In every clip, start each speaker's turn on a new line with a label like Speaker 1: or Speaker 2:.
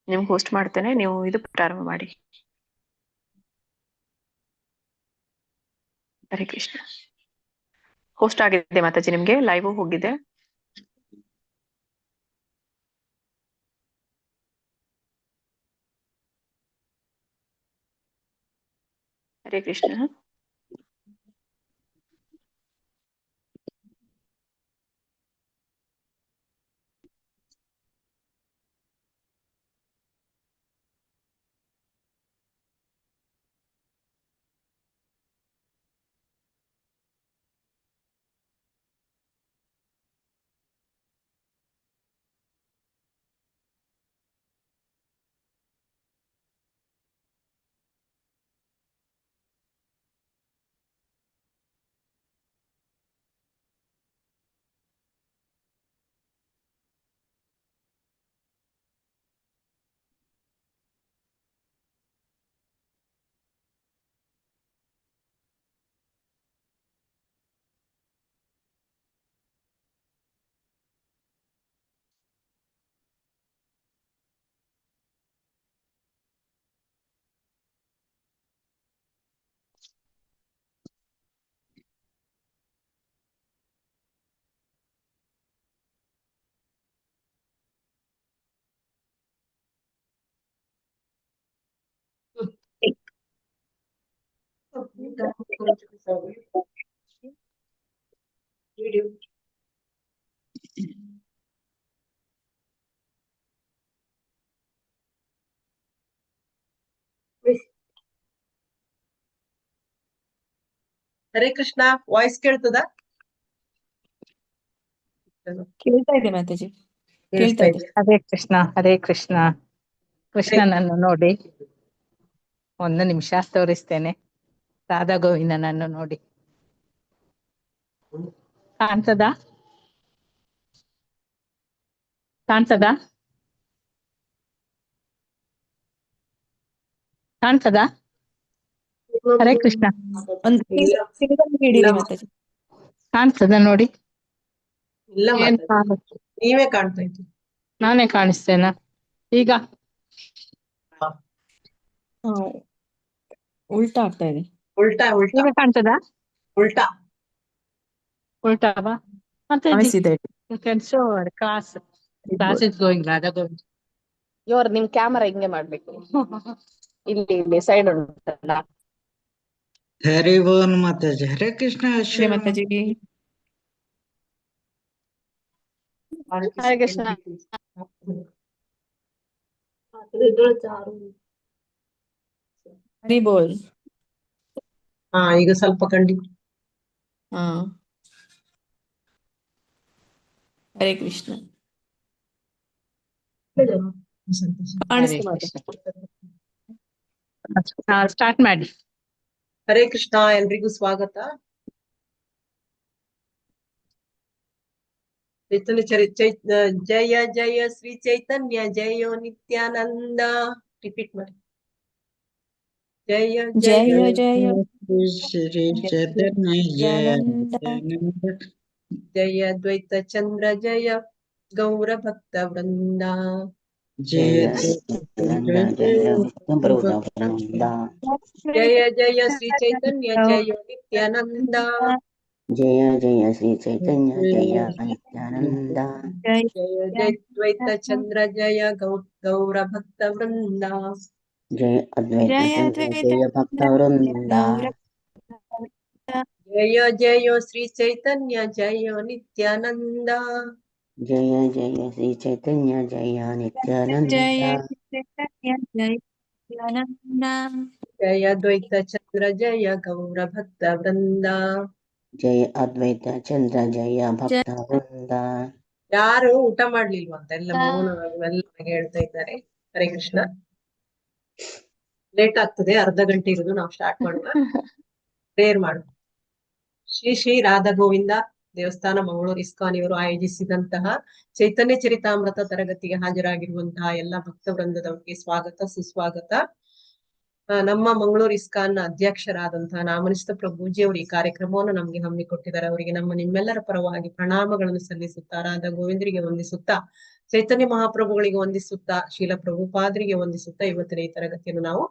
Speaker 1: ನಿಮ್ಗೆ ಹೋಸ್ಟ್ ಮಾಡ್ತೇನೆ, ನೀವು ಇದು ಪ್ರಾರಂಭ ಮಾಡಿ. ಹರೇ ಕೃಷ್ಣ. ಹೋಸ್ಟ್ ಆಗಿದೆ ಮಾತಾಜಿ, ನಿಮ್ಗೆ ಲೈವ್ ಹೋಗಿದೆ. ಹರೇ ಕೃಷ್ಣ.
Speaker 2: ಹರೇ ಕೃಷ್ಣ, ವಾಯ್ಸ್ ಕೇಳ್ತದ?
Speaker 3: ಕೇಳ್ತಾ ಇದೆ ಮಾತಾಜಿ, ಕೇಳ್ತಾ ಇದೆ.
Speaker 4: ಹರೇ ಕೃಷ್ಣ, ಹರೇ ಕೃಷ್ಣ. ಕೃಷ್ಣನನ್ನು ನೋಡಿ 1 ನಿಮಿಷ ತೋರಿಸ್ತೇನೆ. ರಾಧಾ ಗೋವಿಂದನನ್ನು ನೋಡಿ ಕಾಣ್ತದಾ? ಕಾಣ್ತದಾ? ಕಾಣ್ತದಾ? ಹರೇ ಕೃಷ್ಣ.
Speaker 3: ಒಂದು ಹಿಡೀರಿ ಮಾತಾಜಿ.
Speaker 4: ಕಾಣ್ತದ ನೋಡಿ?
Speaker 2: ಇಲ್ಲ
Speaker 4: ಏನ್
Speaker 2: ಮಾತಾಜಿ, ನೀವೇ ಕಾಣ್ತಾ ಇದ್ದೀವಿ.
Speaker 4: ನಾನೇ ಕಾಣಿಸ್ತೇನಾ ಈಗ?
Speaker 3: ಉಲ್ಟಾ ಆಗ್ತಾ ಇದೆ.
Speaker 2: ಉಲ್ಟಾ ಉಲ್ಟಾ
Speaker 4: ಈಗ ಕಾಣ್ತದಾ?
Speaker 2: ಉಲ್ಟಾ
Speaker 4: ಉಲ್ಟಾವಾ? ಮತ್ತೆ
Speaker 3: ಕಾಣಿಸ್ತಿದೆ.
Speaker 4: Class is going. Radha Govind ಇವ್ರು ನಿಮ್ ಕ್ಯಾಮರಾ ಹಿಂಗೆ ಮಾಡ್ಬೇಕು. ಇಲ್ಲಿ ಸೈಡ್ ಉಂಟಲ್ಲ.
Speaker 5: ಹರಿ ಬೋಲ್ ಮಾತಾಜಿ. ಹರೇ ಕೃಷ್ಣ.
Speaker 3: ಮಾತಾಜಿ.
Speaker 4: ಹರೇ ಕೃಷ್ಣ.
Speaker 3: ಹರಿ ಬೋಲ್.
Speaker 2: ಈಗ ಸ್ವಲ್ಪ ಖಂಡಿತ.
Speaker 3: ಹರೇ ಕೃಷ್ಣ.
Speaker 4: ಸ್ಟಾರ್ಟ್ ಮಾಡಿ.
Speaker 2: ಹರೇ ಕೃಷ್ಣ, ಎಲ್ರಿಗೂ ಸ್ವಾಗತ. ಜಯ ಜಯ ಶ್ರೀ ಚೈತನ್ಯ ಜಯೋ ನಿತ್ಯಾನಂದ. ರಿಪೀಟ್ ಮಾಡಿ. ಜಯ
Speaker 3: ಜಯ ಜಯ
Speaker 5: ಶ್ರೀ ಚೈತನ್ಯ
Speaker 2: ಜಯ ದ್ವೈತ ಚಂದ್ರ ಜಯ ಗೌರ ಭಕ್ತ ವೃಂದ.
Speaker 5: ಜಯ
Speaker 2: ಜಯ ಜಯ ಶ್ರೀ ಚೈತನ್ಯ ಜಯ ನಿತ್ಯಾನಂದ.
Speaker 6: ಜಯ ಜಯ ಶ್ರೀ ಚೈತನ್ಯ ಜಯ ನಿತ್ಯಾನಂದ.
Speaker 2: ಜಯ ಜಯ ದ್ವೈತ ಚಂದ್ರ ಜಯ ಗೌರ ಭಕ್ತ ವೃಂದ.
Speaker 6: ಜಯ ಅದ್ವೈತ ಚಂದ್ರ ಜಯ ಭಕ್ತ ವೃಂದ.
Speaker 2: ಜಯ ಜಯ ಶ್ರೀ ಚೈತನ್ಯ ಜಯ ನಿತ್ಯಾನಂದ.
Speaker 6: ಜಯ ಜಯ ಶ್ರೀ ಚೈತನ್ಯ ಜಯ ನಿತ್ಯಾನಂದ.
Speaker 2: ಜಯ ದ್ವೈತ ಚಂದ್ರ ಜಯ ಗೌರ ಭಕ್ತ ವೃಂದ.
Speaker 6: ಜಯ ಅದ್ವೈತ ಚಂದ್ರ ಜಯ ಭಕ್ತ ವೃಂದ.
Speaker 2: ಯಾರು ಊಟ ಮಾಡ್ಲಿಲ್ವಂತ, ಎಲ್ಲ ಮೌನವಾಗಿ ಹೇಳ್ತಾ ಇದ್ದಾರೆ. ಹರೇ ಕೃಷ್ಣ. ಲೇಟ್ ಆಗ್ತದೆ, ಅರ್ಧ ಗಂಟೆ ಇರೋದು. ನಾವು ಸ್ಟಾರ್ಟ್ ಮಾಡುವ. ಪ್ರೇಯರ್ ಮಾಡು. ಶ್ರೀ ಶ್ರೀ ರಾಧಾ ಗೋವಿಂದ ದೇವಸ್ಥಾನ ಮಂಗಳೂರು ಇಸ್ಕಾನ್ ಇವರು ಆಯೋಜಿಸಿದಂತಹ ಚೈತನ್ಯ ಚರಿತಾಮೃತ ತರಗತಿಗೆ ಹಾಜರಾಗಿರುವಂತಹ ಎಲ್ಲ ಭಕ್ತ ವೃಂದದವರಿಗೆ ಸ್ವಾಗತ, ಸುಸ್ವಾಗತ. ನಮ್ಮ ಮಂಗಳೂರು ಇಸ್ಕಾನ್ನ ಅಧ್ಯಕ್ಷರಾದಂತಹ ನಾಮನಿಷ್ಠ ಪ್ರಭುಜಿ ಅವರು ಈ ಕಾರ್ಯಕ್ರಮವನ್ನು ನಮ್ಗೆ ಹಮ್ಮಿಕೊಟ್ಟಿದ್ದಾರೆ. ಅವರಿಗೆ ನಿಮ್ಮೆಲ್ಲರ ಪರವಾಗಿ ಪ್ರಣಾಮಗಳನ್ನು ಸಲ್ಲಿಸುತ್ತಾ ರಾಧಾ ಗೋವಿಂದರಿಗೆ ವಂದಿಸುತ್ತಾ ಚೈತನ್ಯ ಮಹಾಪ್ರಭುಗಳಿಗೆ ವಂದಿಸುತ್ತಾ ಶೀಲ ಪ್ರಭುಪಾದರಿಗೆ ವಂದಿಸುತ್ತಾ ಇವತ್ತಿನ ಈ ತರಗತಿಯನ್ನು ನಾವು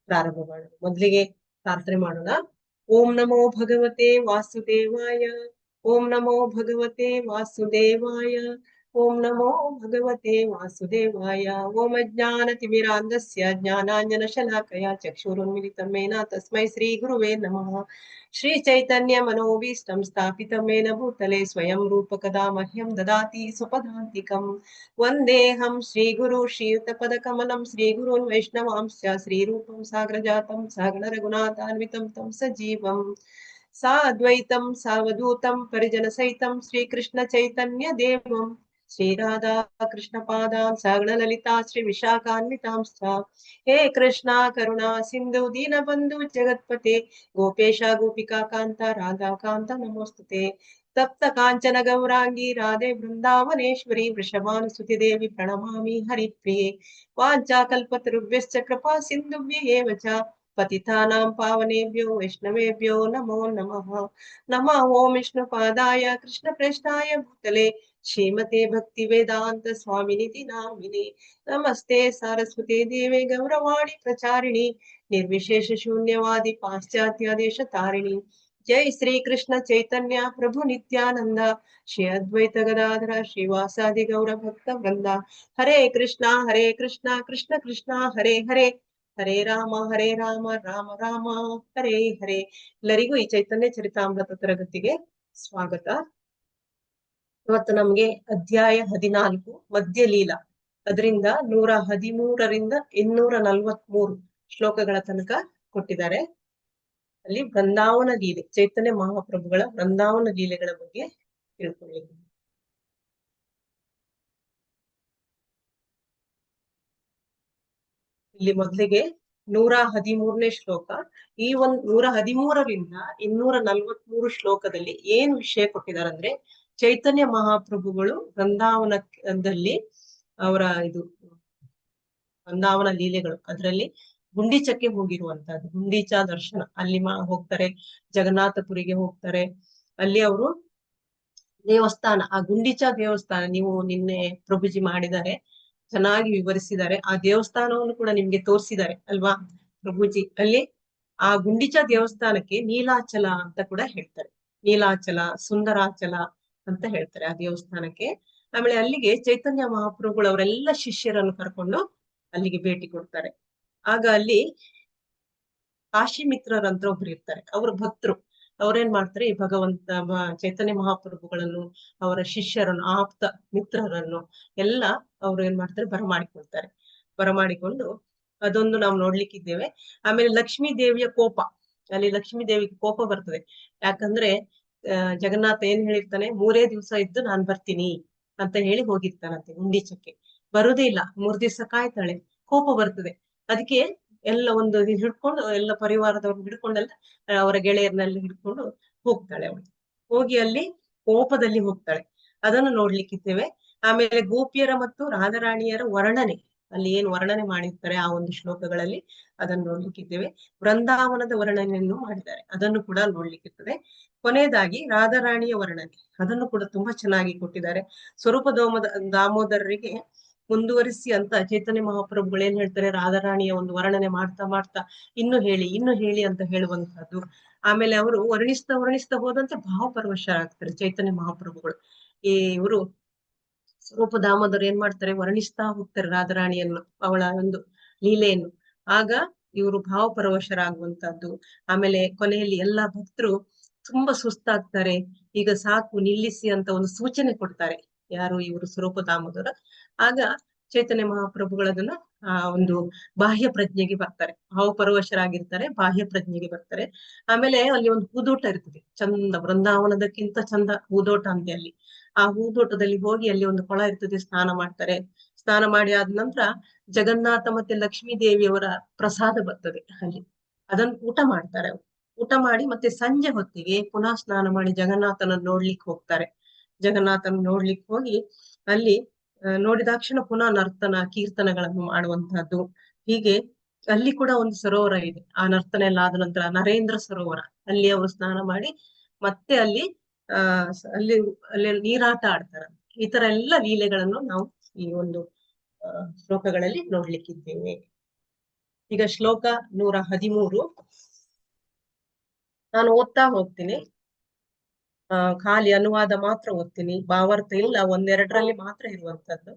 Speaker 2: ಪ್ರಾರಂಭ ಮಾಡೋಣ. ಮೊದಲಿಗೆ ಪ್ರಾರ್ಥನೆ ಮಾಡೋಣ. ಓಂ ನಮೋ ಭಗವತೆ ವಾಸುದೇವಾಯ. ಓಂ ನಮೋ ಭಗವತೆ ವಾಸುದೇವಾಯ. ಓಂ ನಮೋ ಭಗವತೆ ವಾಸುದೇವಾಯ. ಓಂ ಅಜ್ಞಾನತಿಮಿರಾಂಧಸ್ಯ ಜ್ಞಾನಾಂಜನಶಲಾಕಯ ಚಕ್ಷುರುನ್ಮಿಲಿತಂ येन ತಸ್ಮೈ ಶ್ರೀ ಗುರುವೇ ನಮಃ. ಶ್ರೀ ಚೈತನ್ಯ ಮನೋಭೀಷ್ಟಂ ಸ್ಥಾಪಿತಂ येन ಭೂತಲೆ ಸ್ವಯಂ ರೂಪಕದಾ ಮಹ್ಯಂ ದದಾತಿ ಸ್ವಪದಾಂತಿಕಂ. ವಂದೇಹಂ ಶ್ರೀ ಗುರು ಶ್ರೀಯುತ ಪದಕಮಲಂ ಶ್ರೀ ಗುರುನ್ ವೈಷ್ಣವಾಂಶ್ಚ ಶ್ರೀರೂಪಂ ಸಾಗ್ರಜಾತಂ ಸಗಣ ರಘುನಾಥಾನ್ವಿತಂ ತಂ ಸಜೀವಂ ಸಾದ್ವೈತಂ ಸಾವಧೂತಂ ಪರಿಜನ ಸಹಿತಂ ಶ್ರೀಕೃಷ್ಣ ಚೈತನ್ಯ ದೇವಂ ಶ್ರೀ ರಾಧಾ ಕೃಷ್ಣ ಪಾದಾನ್ ಸಗಣ ಲಲಿತಾ ಶ್ರೀ ವಿಶಾಖಾನ್ವಿತಾಂಶ್ಚ. ಹೇ ಕೃಷ್ಣ ಕರುಣಾ ಸಿಂಧು ದೀನಬಂಧು ಜಗತ್ಪತೆ ಗೋಪೇಶ ಗೋಪಿಕಾ ಕಾಂತ ರಾಧಾ ಕಾಂತ ನಮೋಸ್ತುತೆ. ತಪ್ತ ಕಾಂಚನ ಗೌರಾಂಗಿ ರಾಧೆ ಬೃಂದಾವನೇಶ್ವರಿ ವೃಷಭಾನುಸುತಿ ದೇವಿ ಪ್ರಣಮಾಮಿ ಹರಿಪ್ರಿಯೆ. ವಾಂಚಾಕಲ್ಪತರುಭ್ಯಶ್ಚ ಕೃಪಾ ಸಿಂಧುಭ್ಯೇವ ಚ ಪತಿತಾನಾಂ ಪಾವನೇಭ್ಯೋ ವೈಷ್ಣವೇಭ್ಯೋ ನಮೋ ನಮಃ. ನಮಃ ಓಂ ವಿಷ್ಣುಪಾದಾಯ ಕೃಷ್ಣ ಪ್ರೇಷ್ಠಾಯ ಭೂತಲೆ ಶ್ರೀಮತೆ ಭಕ್ತಿ ವೇದಾಂತ ಸ್ವಾಮಿನಿತಿ ನಾಮಿನೆ. ನಮಸ್ತೆ ಸಾರಸ್ವತಿ ದೇವೆ ಗೌರವಾಣಿ ಪ್ರಚಾರಿಣಿ ನಿರ್ವಿಶೇಷ ಶೂನ್ಯವಾದಿ ಪಾಶ್ಚಾತ್ಯ ದೇಶ ತಾರಿಣಿ. ಜೈ ಶ್ರೀ ಕೃಷ್ಣ ಚೈತನ್ಯ ಪ್ರಭು ನಿತ್ಯಾನಂದ ಶ್ರೀ ಅದ್ವೈತ ಗದಾಧರ ಶ್ರೀವಾಸಾದಿ ಗೌರ ಭಕ್ತ ವೃಂದ. ಹರೇ ಕೃಷ್ಣ ಕೃಷ್ಣ ಕೃಷ್ಣ ಹರೇ ಹರೇ ಹರೇ ರಾಮ ರಾಮ ರಾಮ ಹರೇ ಹರೇ. ಎಲ್ಲರಿಗೂ ಈ ಚೈತನ್ಯ ಚರಿತಾಮೃತ ತರಗತಿಗೆ ಸ್ವಾಗತ. ಇವತ್ತು ನಮ್ಗೆ ಅಧ್ಯಾಯ 14 ಮಧ್ಯ ಲೀಲಾ, ಅದರಿಂದ 113ರಿಂದ 243 ಶ್ಲೋಕಗಳ ತನಕ ಕೊಟ್ಟಿದ್ದಾರೆ. ಅಲ್ಲಿ ಬೃಂದಾವನ ಲೀಲೆ, ಚೈತನ್ಯ ಮಹಾಪ್ರಭುಗಳ ಬೃಂದಾವನ ಲೀಲೆಗಳ ಬಗ್ಗೆ ತಿಳ್ಕೊಳ್ಳಿ. ಇಲ್ಲಿ ಮೊದಲಿಗೆ 113ನೇ ಶ್ಲೋಕ. ಈ 113ರಿಂದ 243 ಶ್ಲೋಕದಲ್ಲಿ ಏನ್ ವಿಷಯ ಕೊಟ್ಟಿದ್ದಾರೆ ಅಂದ್ರೆ, ಚೈತನ್ಯ ಮಹಾಪ್ರಭುಗಳು ಬೃಂದಾವನದಲ್ಲಿ ಅವರ ಬೃಂದಾವನ ಲೀಲೆಗಳು, ಅದರಲ್ಲಿ ಗುಂಡೀಚಕ್ಕೆ ಹೋಗಿರುವಂತಹದ್ದು, ಗುಂಡೀಚಾ ದರ್ಶನ ಅಲ್ಲಿ ಹೋಗ್ತಾರೆ, ಜಗನ್ನಾಥಪುರಿಗೆ ಹೋಗ್ತಾರೆ. ಅಲ್ಲಿ ಅವರು ದೇವಸ್ಥಾನ, ಆ ಗುಂಡೀಚಾ ದೇವಸ್ಥಾನ ನೀವು ನಿನ್ನೆ ಪ್ರಭುಜಿ ಮಾಡಿದ್ದಾರೆ, ಚೆನ್ನಾಗಿ ವಿವರಿಸಿದ್ದಾರೆ. ಆ ದೇವಸ್ಥಾನವನ್ನು ಕೂಡ ನಿಮ್ಗೆ ತೋರಿಸಿದ್ದಾರೆ ಅಲ್ವಾ ಪ್ರಭುಜಿ. ಅಲ್ಲಿ ಆ ಗುಂಡಿಚಾ ದೇವಸ್ಥಾನಕ್ಕೆ ನೀಲಾಚಲ ಅಂತ ಕೂಡ ಹೇಳ್ತಾರೆ. ನೀಲಾಚಲ, ಸುಂದರಾಚಲ ಅಂತ ಹೇಳ್ತಾರೆ ಆ ದೇವಸ್ಥಾನಕ್ಕೆ. ಆಮೇಲೆ ಅಲ್ಲಿಗೆ ಚೈತನ್ಯ ಮಹಾಪ್ರಭುಗಳು ಅವರೆಲ್ಲ ಶಿಷ್ಯರನ್ನು ಕರ್ಕೊಂಡು ಅಲ್ಲಿಗೆ ಭೇಟಿ ಕೊಡ್ತಾರೆ. ಆಗ ಅಲ್ಲಿ ಕಾಶಿ ಮಿತ್ರರಂತ ಒಬ್ರು ಇರ್ತಾರೆ, ಅವ್ರ ಭಕ್ತರು. ಅವ್ರೇನ್ ಮಾಡ್ತಾರೆ, ಈ ಭಗವಂತ ಚೈತನ್ಯ ಮಹಾಪ್ರಭುಗಳನ್ನು, ಅವರ ಶಿಷ್ಯರನ್ನು, ಆಪ್ತ ಮಿತ್ರರನ್ನು ಎಲ್ಲ ಅವ್ರು ಏನ್ ಮಾಡ್ತಾರೆ, ಬರಮಾಡಿಕೊಳ್ತಾರೆ. ಬರಮಾಡಿಕೊಂಡು ಅದೊಂದು ನಾವು ನೋಡ್ಲಿಕ್ಕಿದ್ದೇವೆ. ಆಮೇಲೆ ಲಕ್ಷ್ಮೀ ದೇವಿಯ ಕೋಪ, ಅಲ್ಲಿ ಲಕ್ಷ್ಮೀ ದೇವಿಗೆ ಕೋಪ ಬರ್ತದೆ. ಯಾಕಂದ್ರೆ ಜಗನ್ನಾಥ ಏನ್ ಹೇಳಿರ್ತಾನೆ, 3 ದಿವಸ ಇದ್ದು ನಾನ್ ಬರ್ತೀನಿ ಅಂತ ಹೇಳಿ ಹೋಗಿರ್ತಾನಂತೆ ಗುಂಡೀಚಕ್ಕೆ. ಬರುದೇ ಇಲ್ಲ, 3 ದಿವಸ ಕಾಯ್ತಾಳೆ, ಕೋಪ ಬರ್ತದೆ. ಅದಕ್ಕೆ ಎಲ್ಲ ಒಂದು ಹಿಡ್ಕೊಂಡು, ಎಲ್ಲ ಪರಿವಾರದವ್ರನ್ನ ಹಿಡ್ಕೊಂಡೆಲ್ಲ, ಅವರ ಗೆಳೆಯರನ್ನೆಲ್ಲ ಹಿಡ್ಕೊಂಡು ಹೋಗ್ತಾಳೆ ಅವಳು. ಹೋಗಿ ಅಲ್ಲಿ ಕೋಪದಲ್ಲಿ ಹೋಗ್ತಾಳೆ. ಅದನ್ನು ನೋಡ್ಲಿಕ್ಕಿದ್ದೇವೆ. ಆಮೇಲೆ ಗೋಪಿಯರ ಮತ್ತು ರಾಧಾರಾಣಿಯರ ವರ್ಣನೆ, ಅಲ್ಲಿ ಏನ್ ವರ್ಣನೆ ಮಾಡಿರ್ತಾರೆ ಆ ಒಂದು ಶ್ಲೋಕಗಳಲ್ಲಿ, ಅದನ್ನು ನೋಡ್ಲಿಕ್ಕಿದ್ದೇವೆ. ವೃಂದಾವನದ ವರ್ಣನೆಯನ್ನು ಮಾಡಿದ್ದಾರೆ, ಅದನ್ನು ಕೂಡ ನೋಡ್ಲಿಕ್ಕಿರ್ತದೆ. ಕೊನೆಯದಾಗಿ ರಾಧಾರಾಣಿಯ ವರ್ಣನೆ, ಅದನ್ನು ಕೂಡ ತುಂಬಾ ಚೆನ್ನಾಗಿ ಕೊಟ್ಟಿದ್ದಾರೆ. ಸ್ವರೂಪ ದಾಮೋದರರಿಗೆ ಮುಂದುವರಿಸಿ ಅಂತ ಚೈತನ್ಯ ಮಹಾಪ್ರಭುಗಳು ಏನ್ ಹೇಳ್ತಾರೆ, ರಾಧಾರಾಣಿಯ ಒಂದು ವರ್ಣನೆ ಮಾಡ್ತಾ ಮಾಡ್ತಾ ಇನ್ನು ಹೇಳಿ ಅಂತ ಹೇಳುವಂತಹದ್ದು. ಆಮೇಲೆ ಅವರು ವರ್ಣಿಸ್ತಾ ಹೋದಂತೆ ಭಾವಪರವಶರಾಗ್ತಾರೆ ಚೈತನ್ಯ ಮಹಾಪ್ರಭುಗಳು. ಇವರು ಸ್ವರೂಪ ದಾಮೋದರ್ ಏನ್ ಮಾಡ್ತಾರೆ, ವರ್ಣಿಸ್ತಾ ಹೋಗ್ತಾರೆ ರಾಧಾರಾಣಿಯನ್ನು, ಅವಳ ಒಂದು ಲೀಲೆಯನ್ನು. ಆಗ ಇವರು ಭಾವಪರವಶರಾಗುವಂತಹದ್ದು. ಆಮೇಲೆ ಕೊನೆಯಲ್ಲಿ ಎಲ್ಲಾ ಭಕ್ತರು ತುಂಬಾ ಸುಸ್ತಾಗ್ತಾರೆ, ಈಗ ಸಾಕು ನಿಲ್ಲಿಸಿ ಅಂತ ಒಂದು ಸೂಚನೆ ಕೊಡ್ತಾರೆ. ಯಾರು, ಇವರು ಸ್ವರೂಪ ದಾಮೋದರ. ಆಗ ಚೈತನ್ಯ ಮಹಾಪ್ರಭುಗಳದನ್ನ ಒಂದು ಬಾಹ್ಯ ಪ್ರಜ್ಞೆಗೆ ಬರ್ತಾರೆ, ಭಾವಪರವಶರಾಗಿರ್ತಾರೆ, ಬಾಹ್ಯ ಪ್ರಜ್ಞೆಗೆ ಬರ್ತಾರೆ. ಆಮೇಲೆ ಅಲ್ಲಿ ಒಂದು ಹೂದೋಟ ಇರ್ತದೆ, ಚಂದ, ಬೃಂದಾವನದಕ್ಕಿಂತ ಚಂದ ಹೂದೋಟ ಅಂತೆ ಅಲ್ಲಿ. ಆ ಹೂದೋಟದಲ್ಲಿ ಹೋಗಿ ಅಲ್ಲಿ ಒಂದು ಕೊಳ ಇರ್ತದೆ, ಸ್ನಾನ ಮಾಡ್ತಾರೆ. ಸ್ನಾನ ಮಾಡಿ ಆದ ನಂತರ ಜಗನ್ನಾಥ ಮತ್ತೆ ಲಕ್ಷ್ಮೀ ದೇವಿಯವರ ಪ್ರಸಾದ ಬರ್ತದೆ ಅಲ್ಲಿ, ಅದನ್ನು ಊಟ ಮಾಡ್ತಾರೆ. ಊಟ ಮಾಡಿ ಮತ್ತೆ ಸಂಜೆ ಹೊತ್ತಿಗೆ ಪುನಃ ಸ್ನಾನ ಮಾಡಿ ಜಗನ್ನಾಥನ ನೋಡ್ಲಿಕ್ಕೆ ಹೋಗ್ತಾರೆ. ಜಗನ್ನಾಥನ ನೋಡ್ಲಿಕ್ಕೆ ಹೋಗಿ ಅಲ್ಲಿ ನೋಡಿದಾಕ್ಷಣ ಪುನಃ ನರ್ತನ ಕೀರ್ತನಗಳನ್ನು ಮಾಡುವಂತಹದ್ದು. ಹೀಗೆ ಅಲ್ಲಿ ಕೂಡ ಒಂದು ಸರೋವರ ಇದೆ. ಆ ನರ್ತನ ಎಲ್ಲ ಆದ ನಂತರ ನರೇಂದ್ರ ಸರೋವರ, ಅಲ್ಲಿ ಅವರು ಸ್ನಾನ ಮಾಡಿ ಮತ್ತೆ ಅಲ್ಲಿ ಅಲ್ಲಿ ನೀರಾಟ ಆಡ್ತಾರೆ. ಈ ತರ ಎಲ್ಲ ಲೀಲೆಗಳನ್ನು ನಾವು ಈ ಒಂದು ಶ್ಲೋಕಗಳಲ್ಲಿ ನೋಡ್ಲಿಕ್ಕಿದ್ದೇವೆ. ಈಗ ಶ್ಲೋಕ 113 ನಾನು ಓದ್ತಾ ಹೋಗ್ತೀನಿ. ಖಾಲಿ ಅನುವಾದ ಮಾತ್ರ ಓದ್ತೀನಿ, ಭಾವಾರ್ಥ ಇಲ್ಲ, ಒಂದೆರಡರಲ್ಲಿ ಮಾತ್ರ ಇರುವಂತದ್ದು.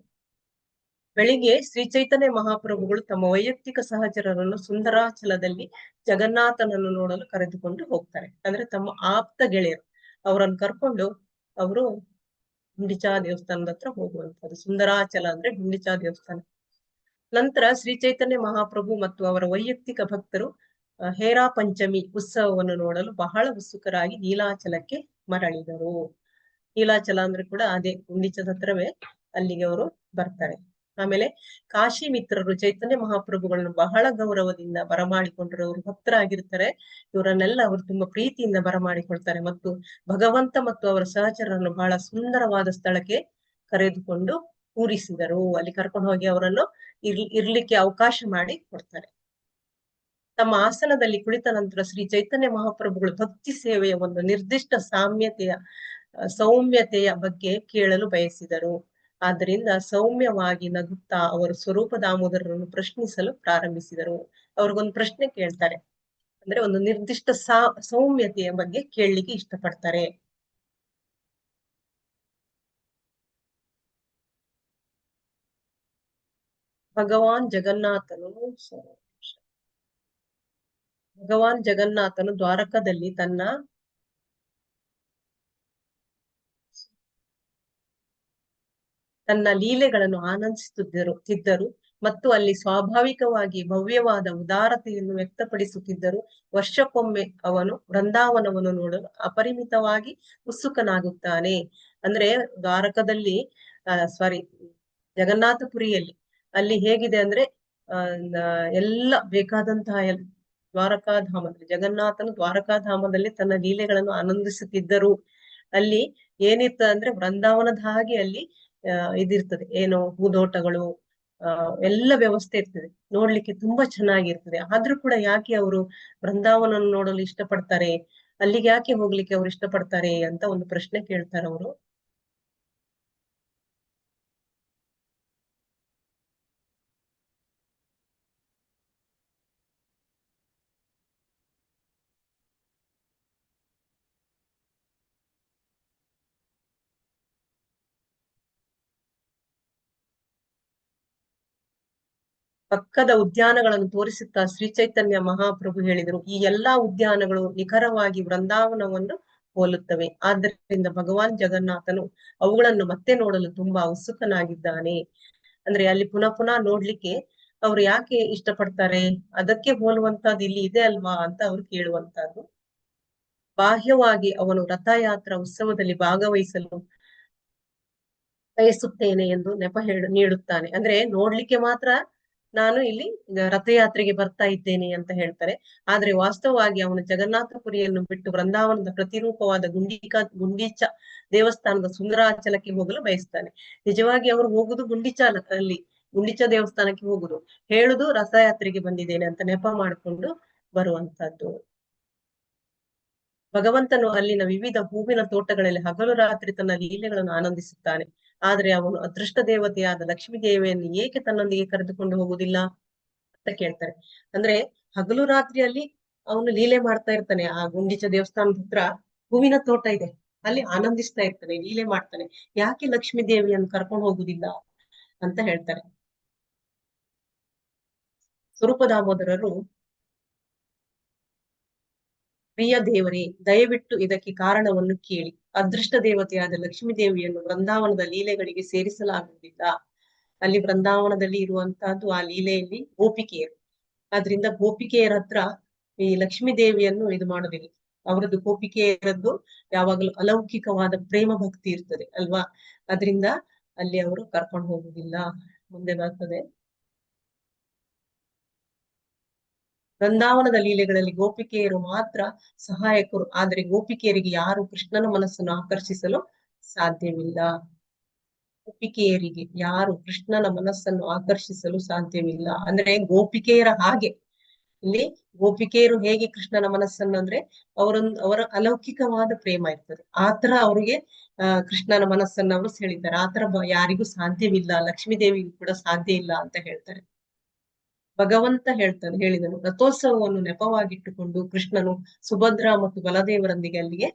Speaker 2: ಬೆಳಿಗ್ಗೆ ಶ್ರೀ ಚೈತನ್ಯ ಮಹಾಪ್ರಭುಗಳು ತಮ್ಮ ವೈಯಕ್ತಿಕ ಸಹಚರರನ್ನು ಸುಂದರಾಚಲದಲ್ಲಿ ಜಗನ್ನಾಥನನ್ನು ನೋಡಲು ಕರೆದುಕೊಂಡು ಹೋಗ್ತಾರೆ. ಅಂದ್ರೆ ತಮ್ಮ ಆಪ್ತ ಗೆಳೆಯರು ಅವರನ್ನು ಕರ್ಕೊಂಡು ಅವರು ಗುಂಡಿಚಾ ದೇವಸ್ಥಾನದ ಹತ್ರ ಹೋಗುವಂತದ್ದು. ಸುಂದರಾಚಲ ಅಂದ್ರೆ ಗುಂಡಿಚಾ ದೇವಸ್ಥಾನ. ನಂತರ ಶ್ರೀ ಚೈತನ್ಯ ಮಹಾಪ್ರಭು ಮತ್ತು ಅವರ ವೈಯಕ್ತಿಕ ಭಕ್ತರು ಹೇರಾ ಪಂಚಮಿ ಉತ್ಸವವನ್ನು ನೋಡಲು ಬಹಳ ಉತ್ಸುಕರಾಗಿ ನೀಲಾಚಲಕ್ಕೆ ಮರಳಿದರು. ನೀಲಾಚಲ ಅಂದ್ರೆ ಕೂಡ ಅದೇ ಗುಂಡಿಚದ ಹತ್ರವೇ, ಅಲ್ಲಿಗೆ ಅವರು ಬರ್ತಾರೆ. ಆಮೇಲೆ ಕಾಶಿ ಮಿತ್ರರು ಚೈತನ್ಯ ಮಹಾಪ್ರಭುಗಳನ್ನು ಬಹಳ ಗೌರವದಿಂದ ಬರಮಾಡಿಕೊಂಡ್ರು. ಅವರು ಭಕ್ತರಾಗಿರ್ತಾರೆ, ಇವರನ್ನೆಲ್ಲ ಅವರು ತುಂಬಾ ಪ್ರೀತಿಯಿಂದ ಬರಮಾಡಿಕೊಳ್ತಾರೆ ಮತ್ತು ಭಗವಂತ ಮತ್ತು ಅವರ ಸಹಚರರನ್ನು ಬಹಳ ಸುಂದರವಾದ ಸ್ಥಳಕ್ಕೆ ಕರೆದುಕೊಂಡು ಕೂರಿಸಿದರು. ಅಲ್ಲಿ ಕರ್ಕೊಂಡು ಹೋಗಿ ಅವರನ್ನು ಇರ್ಲಿಕ್ಕೆ ಅವಕಾಶ ಮಾಡಿ ಕೊಡ್ತಾರೆ. ತಮ್ಮ ಆಸನದಲ್ಲಿ ಕುಳಿತ ನಂತರ ಶ್ರೀ ಚೈತನ್ಯ ಮಹಾಪ್ರಭುಗಳು ಭಕ್ತಿ ಸೇವೆಯ ಒಂದು ನಿರ್ದಿಷ್ಟ ಸೌಮ್ಯತೆಯ ಬಗ್ಗೆ ಕೇಳಲು ಬಯಸಿದರು. ಆದ್ದರಿಂದ ಸೌಮ್ಯವಾಗಿ ನಗುತ್ತಾ ಅವರು ಸ್ವರೂಪ ದಾಮೋದರರನ್ನು ಪ್ರಶ್ನಿಸಲು ಪ್ರಾರಂಭಿಸಿದರು. ಅವ್ರಿಗೊಂದು ಪ್ರಶ್ನೆ ಕೇಳ್ತಾರೆ, ಅಂದ್ರೆ ಒಂದು ನಿರ್ದಿಷ್ಟ ಸೌಮ್ಯತೆಯ ಬಗ್ಗೆ ಕೇಳಲಿಕ್ಕೆ ಇಷ್ಟಪಡ್ತಾರೆ. ಭಗವಾನ್ ಜಗನ್ನಾಥನು ದ್ವಾರಕದಲ್ಲಿ ತನ್ನ ಲೀಲೆಗಳನ್ನು ಆನಂದಿಸುತ್ತಿದ್ದರು ಮತ್ತು ಅಲ್ಲಿ ಸ್ವಾಭಾವಿಕವಾಗಿ ಭವ್ಯವಾದ ಉದಾರತೆಯನ್ನು ವ್ಯಕ್ತಪಡಿಸುತ್ತಿದ್ದರು. ವರ್ಷಕ್ಕೊಮ್ಮೆ ಅವನು ವೃಂದಾವನವನ್ನು ನೋಡಲು ಅಪರಿಮಿತವಾಗಿ ಉತ್ಸುಕನಾಗುತ್ತಾನೆ. ಅಂದ್ರೆ ದ್ವಾರಕದಲ್ಲಿ ಜಗನ್ನಾಥಪುರಿಯಲ್ಲಿ ಅಲ್ಲಿ ಹೇಗಿದೆ ಅಂದ್ರೆ ಎಲ್ಲ ಬೇಕಾದಂತಹ ದ್ವಾರಕಾಧಾಮದಲ್ಲಿ ಜಗನ್ನಾಥನು ದ್ವಾರಕಾಧಾಮದಲ್ಲಿ ತನ್ನ ಲೀಲೆಗಳನ್ನು ಆನಂದಿಸುತ್ತಿದ್ದರು. ಅಲ್ಲಿ ಏನಿತ್ತ ಅಂದ್ರೆ ವೃಂದಾವನದ ಹಾಗೆ ಅಲ್ಲಿ ಇದಿರ್ತದೆ, ಏನೋ ಹೂದೋಟಗಳು, ಎಲ್ಲ ವ್ಯವಸ್ಥೆ ಇರ್ತದೆ, ನೋಡ್ಲಿಕ್ಕೆ ತುಂಬಾ ಚೆನ್ನಾಗಿರ್ತದೆ. ಆದ್ರೂ ಕೂಡ ಯಾಕೆ ಅವರು ವೃಂದಾವನ ನೋಡಲು ಇಷ್ಟಪಡ್ತಾರೆ, ಅಲ್ಲಿಗೆ ಯಾಕೆ ಹೋಗ್ಲಿಕ್ಕೆ ಅವ್ರು ಇಷ್ಟಪಡ್ತಾರೆ ಅಂತ ಒಂದು ಪ್ರಶ್ನೆ ಕೇಳ್ತಾರೆ ಅವರು. ಪಕ್ಕದ ಉದ್ಯಾನಗಳನ್ನು ತೋರಿಸುತ್ತಾ ಶ್ರೀ ಚೈತನ್ಯ ಮಹಾಪ್ರಭು ಹೇಳಿದರು, ಈ ಎಲ್ಲಾ ಉದ್ಯಾನಗಳು ನಿಖರವಾಗಿ ವೃಂದಾವನವನ್ನು ಹೋಲುತ್ತವೆ. ಆದ್ದರಿಂದ ಭಗವಾನ್ ಜಗನ್ನಾಥನು ಅವುಗಳನ್ನು ಮತ್ತೆ ನೋಡಲು ತುಂಬಾ ಉತ್ಸುಕನಾಗಿದ್ದಾನೆ. ಅಂದ್ರೆ ಅಲ್ಲಿ ಪುನಃ ನೋಡ್ಲಿಕ್ಕೆ ಅವ್ರು ಯಾಕೆ ಇಷ್ಟಪಡ್ತಾರೆ, ಅದಕ್ಕೆ ಹೋಲುವಂತದ್ದು ಇಲ್ಲಿ ಇದೆ ಅಲ್ವಾ ಅಂತ ಅವ್ರು ಕೇಳುವಂತದ್ದು. ಬಾಹ್ಯವಾಗಿ ಅವನು ರಥಯಾತ್ರಾ ಉತ್ಸವದಲ್ಲಿ ಭಾಗವಹಿಸಲು ಬಯಸುತ್ತೇನೆ ಎಂದು ನೆಪ ನೀಡುತ್ತಾನೆ. ಅಂದ್ರೆ ನೋಡ್ಲಿಕ್ಕೆ ಮಾತ್ರ ನಾನು ಇಲ್ಲಿ ರಥಯಾತ್ರೆಗೆ ಬರ್ತಾ ಇದ್ದೇನೆ ಅಂತ ಹೇಳ್ತಾರೆ. ಆದ್ರೆ ವಾಸ್ತವವಾಗಿ ಅವನು ಜಗನ್ನಾಥಪುರಿಯನ್ನು ಬಿಟ್ಟು ವೃಂದಾವನದ ಪ್ರತಿರೂಪವಾದ ಗುಂಡೀಚ ದೇವಸ್ಥಾನದ ಸುಂದರಾಚಲಕ್ಕೆ ಹೋಗಲು ಬಯಸ್ತಾನೆ. ನಿಜವಾಗಿ ಅವರು ಹೋಗುದು ಗುಂಡೀಚ ದೇವಸ್ಥಾನಕ್ಕೆ ಹೋಗುದು, ಹೇಳುದು ರಥಯಾತ್ರೆಗೆ ಬಂದಿದ್ದೇನೆ ಅಂತ ನೆಪ ಮಾಡಿಕೊಂಡು ಬರುವಂತದ್ದು. ಭಗವಂತನು ಅಲ್ಲಿನ ವಿವಿಧ ಹೂವಿನ ತೋಟಗಳಲ್ಲಿ ಹಗಲು ರಾತ್ರಿ ತನ್ನ ಲೀಲೆಗಳನ್ನು ಆನಂದಿಸುತ್ತಾನೆ. ಆದ್ರೆ ಅವನು ಅದೃಷ್ಟ ದೇವತೆಯಾದ ಲಕ್ಷ್ಮೀ ದೇವಿಯನ್ನು ಏಕೆ ತನ್ನೊಂದಿಗೆ ಕರೆದುಕೊಂಡು ಹೋಗುವುದಿಲ್ಲ ಅಂತ ಕೇಳ್ತಾರೆ. ಅಂದ್ರೆ ಹಗಲು ರಾತ್ರಿಯಲ್ಲಿ ಅವನು ಲೀಲೆ ಮಾಡ್ತಾ ಇರ್ತಾನೆ. ಆ ಗುಂಡಿಚ ದೇವಸ್ಥಾನದ ಹತ್ರ ಹೂವಿನ ತೋಟ ಇದೆ, ಅಲ್ಲಿ ಆನಂದಿಸ್ತಾ ಇರ್ತಾನೆ, ಲೀಲೆ ಮಾಡ್ತಾನೆ. ಯಾಕೆ ಲಕ್ಷ್ಮೀ ದೇವಿಯನ್ನು ಕರ್ಕೊಂಡು ಹೋಗುದಿಲ್ಲ ಅಂತ ಹೇಳ್ತಾರೆ. ಸ್ವರೂಪ ದಾಮೋದರರು, ಪ್ರಿಯ ದೇವರೇ, ದಯವಿಟ್ಟು ಇದಕ್ಕೆ ಕಾರಣವನ್ನು ಕೇಳಿ. ಅದೃಷ್ಟ ದೇವತೆಯಾದ ಲಕ್ಷ್ಮೀ ದೇವಿಯನ್ನು ವೃಂದಾವನದ ಲೀಲೆಗಳಿಗೆ ಸೇರಿಸಲಾಗುವುದಿಲ್ಲ. ಅಲ್ಲಿ ವೃಂದಾವನದಲ್ಲಿ ಇರುವಂತಹದ್ದು ಆ ಲೀಲೆಯಲ್ಲಿ ಗೋಪಿಕೆಯರು. ಆದ್ರಿಂದ ಗೋಪಿಕೆಯರ ಹತ್ರ ಈ ಲಕ್ಷ್ಮೀ ದೇವಿಯನ್ನು ಇದು ಮಾಡೋದಿಲ್ಲ. ಅವರದ್ದು ಗೋಪಿಕೆಯರದ್ದು ಯಾವಾಗಲೂ ಅಲೌಕಿಕವಾದ ಪ್ರೇಮ ಭಕ್ತಿ ಇರ್ತದೆ ಅಲ್ವಾ, ಅದರಿಂದ ಅಲ್ಲಿ ಅವರು ಕರ್ಕೊಂಡು ಹೋಗುದಿಲ್ಲ. ಮುಂದೆ ಬರ್ತದೆ, ವೃಂದಾವನದ ಲೀಲೆಗಳಲ್ಲಿ ಗೋಪಿಕೆಯರು ಮಾತ್ರ ಸಹಾಯಕರು, ಆದರೆ ಗೋಪಿಕೆಯರಿಗೆ ಯಾರು ಕೃಷ್ಣನ ಮನಸ್ಸನ್ನು ಆಕರ್ಷಿಸಲು ಸಾಧ್ಯವಿಲ್ಲ. ಗೋಪಿಕೆಯರಿಗೆ ಯಾರು ಕೃಷ್ಣನ ಮನಸ್ಸನ್ನು ಆಕರ್ಷಿಸಲು ಸಾಧ್ಯವಿಲ್ಲ. ಅಂದ್ರೆ ಗೋಪಿಕೆಯರ ಹಾಗೆ ಇಲ್ಲಿ ಗೋಪಿಕೆಯರು ಹೇಗೆ ಕೃಷ್ಣನ ಮನಸ್ಸನ್ನು ಅಂದ್ರೆ ಅವರ ಅಲೌಕಿಕವಾದ ಪ್ರೇಮ ಇರ್ತದೆ. ಆತರ ಅವ್ರಿಗೆ ಕೃಷ್ಣನ ಮನಸ್ಸನ್ನ ಅವರು ಸೆಳಿತಾರೆ. ಆತರ ಯಾರಿಗೂ ಸಾಧ್ಯವಿಲ್ಲ, ಲಕ್ಷ್ಮೀ ದೇವಿಗೂ ಕೂಡ ಸಾಧ್ಯ ಇಲ್ಲ ಅಂತ ಹೇಳ್ತಾರೆ. ಭಗವಂತ ಹೇಳಿದನು, ರಥೋತ್ಸವವನ್ನು ನೆಪವಾಗಿಟ್ಟುಕೊಂಡು ಕೃಷ್ಣನು ಸುಭದ್ರ ಮತ್ತು ಬಲದೇವರೊಂದಿಗೆ ಅಲ್ಲಿಗೆ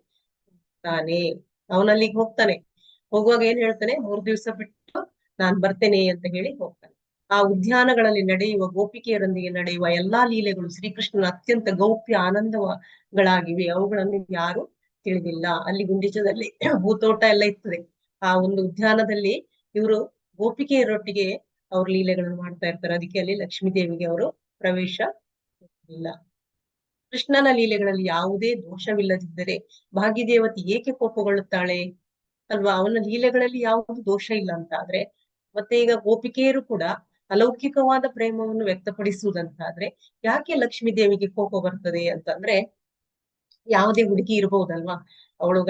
Speaker 2: ಹೋಗ್ತಾನೆ. ಅವನಲ್ಲಿಗೆ ಹೋಗ್ತಾನೆ. ಹೋಗುವಾಗ ಏನ್ ಹೇಳ್ತಾನೆ, 3 ದಿವಸ ಬಿಟ್ಟು ನಾನ್ ಬರ್ತೇನೆ ಅಂತ ಹೇಳಿ ಹೋಗ್ತಾನೆ. ಆ ಉದ್ಯಾನಗಳಲ್ಲಿ ನಡೆಯುವ ಗೋಪಿಕೆಯರೊಂದಿಗೆ ನಡೆಯುವ ಎಲ್ಲಾ ಲೀಲೆಗಳು ಶ್ರೀಕೃಷ್ಣನ ಅತ್ಯಂತ ಗೌಪ್ಯ ಆನಂದಗಳಾಗಿವೆ. ಅವುಗಳನ್ನು ಯಾರು ತಿಳಿದಿಲ್ಲ. ಅಲ್ಲಿ ಗುಂಡಿಚದಲ್ಲಿ ಹೂತೋಟ ಎಲ್ಲ ಇರ್ತದೆ. ಆ ಒಂದು ಉದ್ಯಾನದಲ್ಲಿ ಇವರು ಗೋಪಿಕೆಯರೊಟ್ಟಿಗೆ ಅವ್ರ ಲೀಲೆಗಳನ್ನು ಮಾಡ್ತಾ ಇರ್ತಾರೆ. ಅದಕ್ಕೆ ಅಲ್ಲಿ ಲಕ್ಷ್ಮೀ ದೇವಿಗೆ ಅವರು ಪ್ರವೇಶ ಇಲ್ಲ. ಕೃಷ್ಣನ ಲೀಲೆಗಳಲ್ಲಿ ಯಾವುದೇ ದೋಷವಿಲ್ಲದಿದ್ದರೆ ಭಾಗ್ಯದೇವತಿ ಏಕೆ ಕೋಪಗೊಳ್ಳುತ್ತಾಳೆ ಅಲ್ವಾ? ಅವನ ಲೀಲೆಗಳಲ್ಲಿ ಯಾವುದು ದೋಷ ಇಲ್ಲ ಅಂತ ಆದ್ರೆ, ಮತ್ತೆ ಈಗ ಗೋಪಿಕೆಯರು ಕೂಡ ಅಲೌಕಿಕವಾದ ಪ್ರೇಮವನ್ನು ವ್ಯಕ್ತಪಡಿಸುವುದಂತಾದ್ರೆ ಯಾಕೆ ಲಕ್ಷ್ಮೀ ದೇವಿಗೆ ಕೋಪ ಬರ್ತದೆ ಅಂತಂದ್ರೆ, ಯಾವುದೇ ಹುಡುಗಿ ಇರ್ಬಹುದಲ್ವಾ, ಅವಳು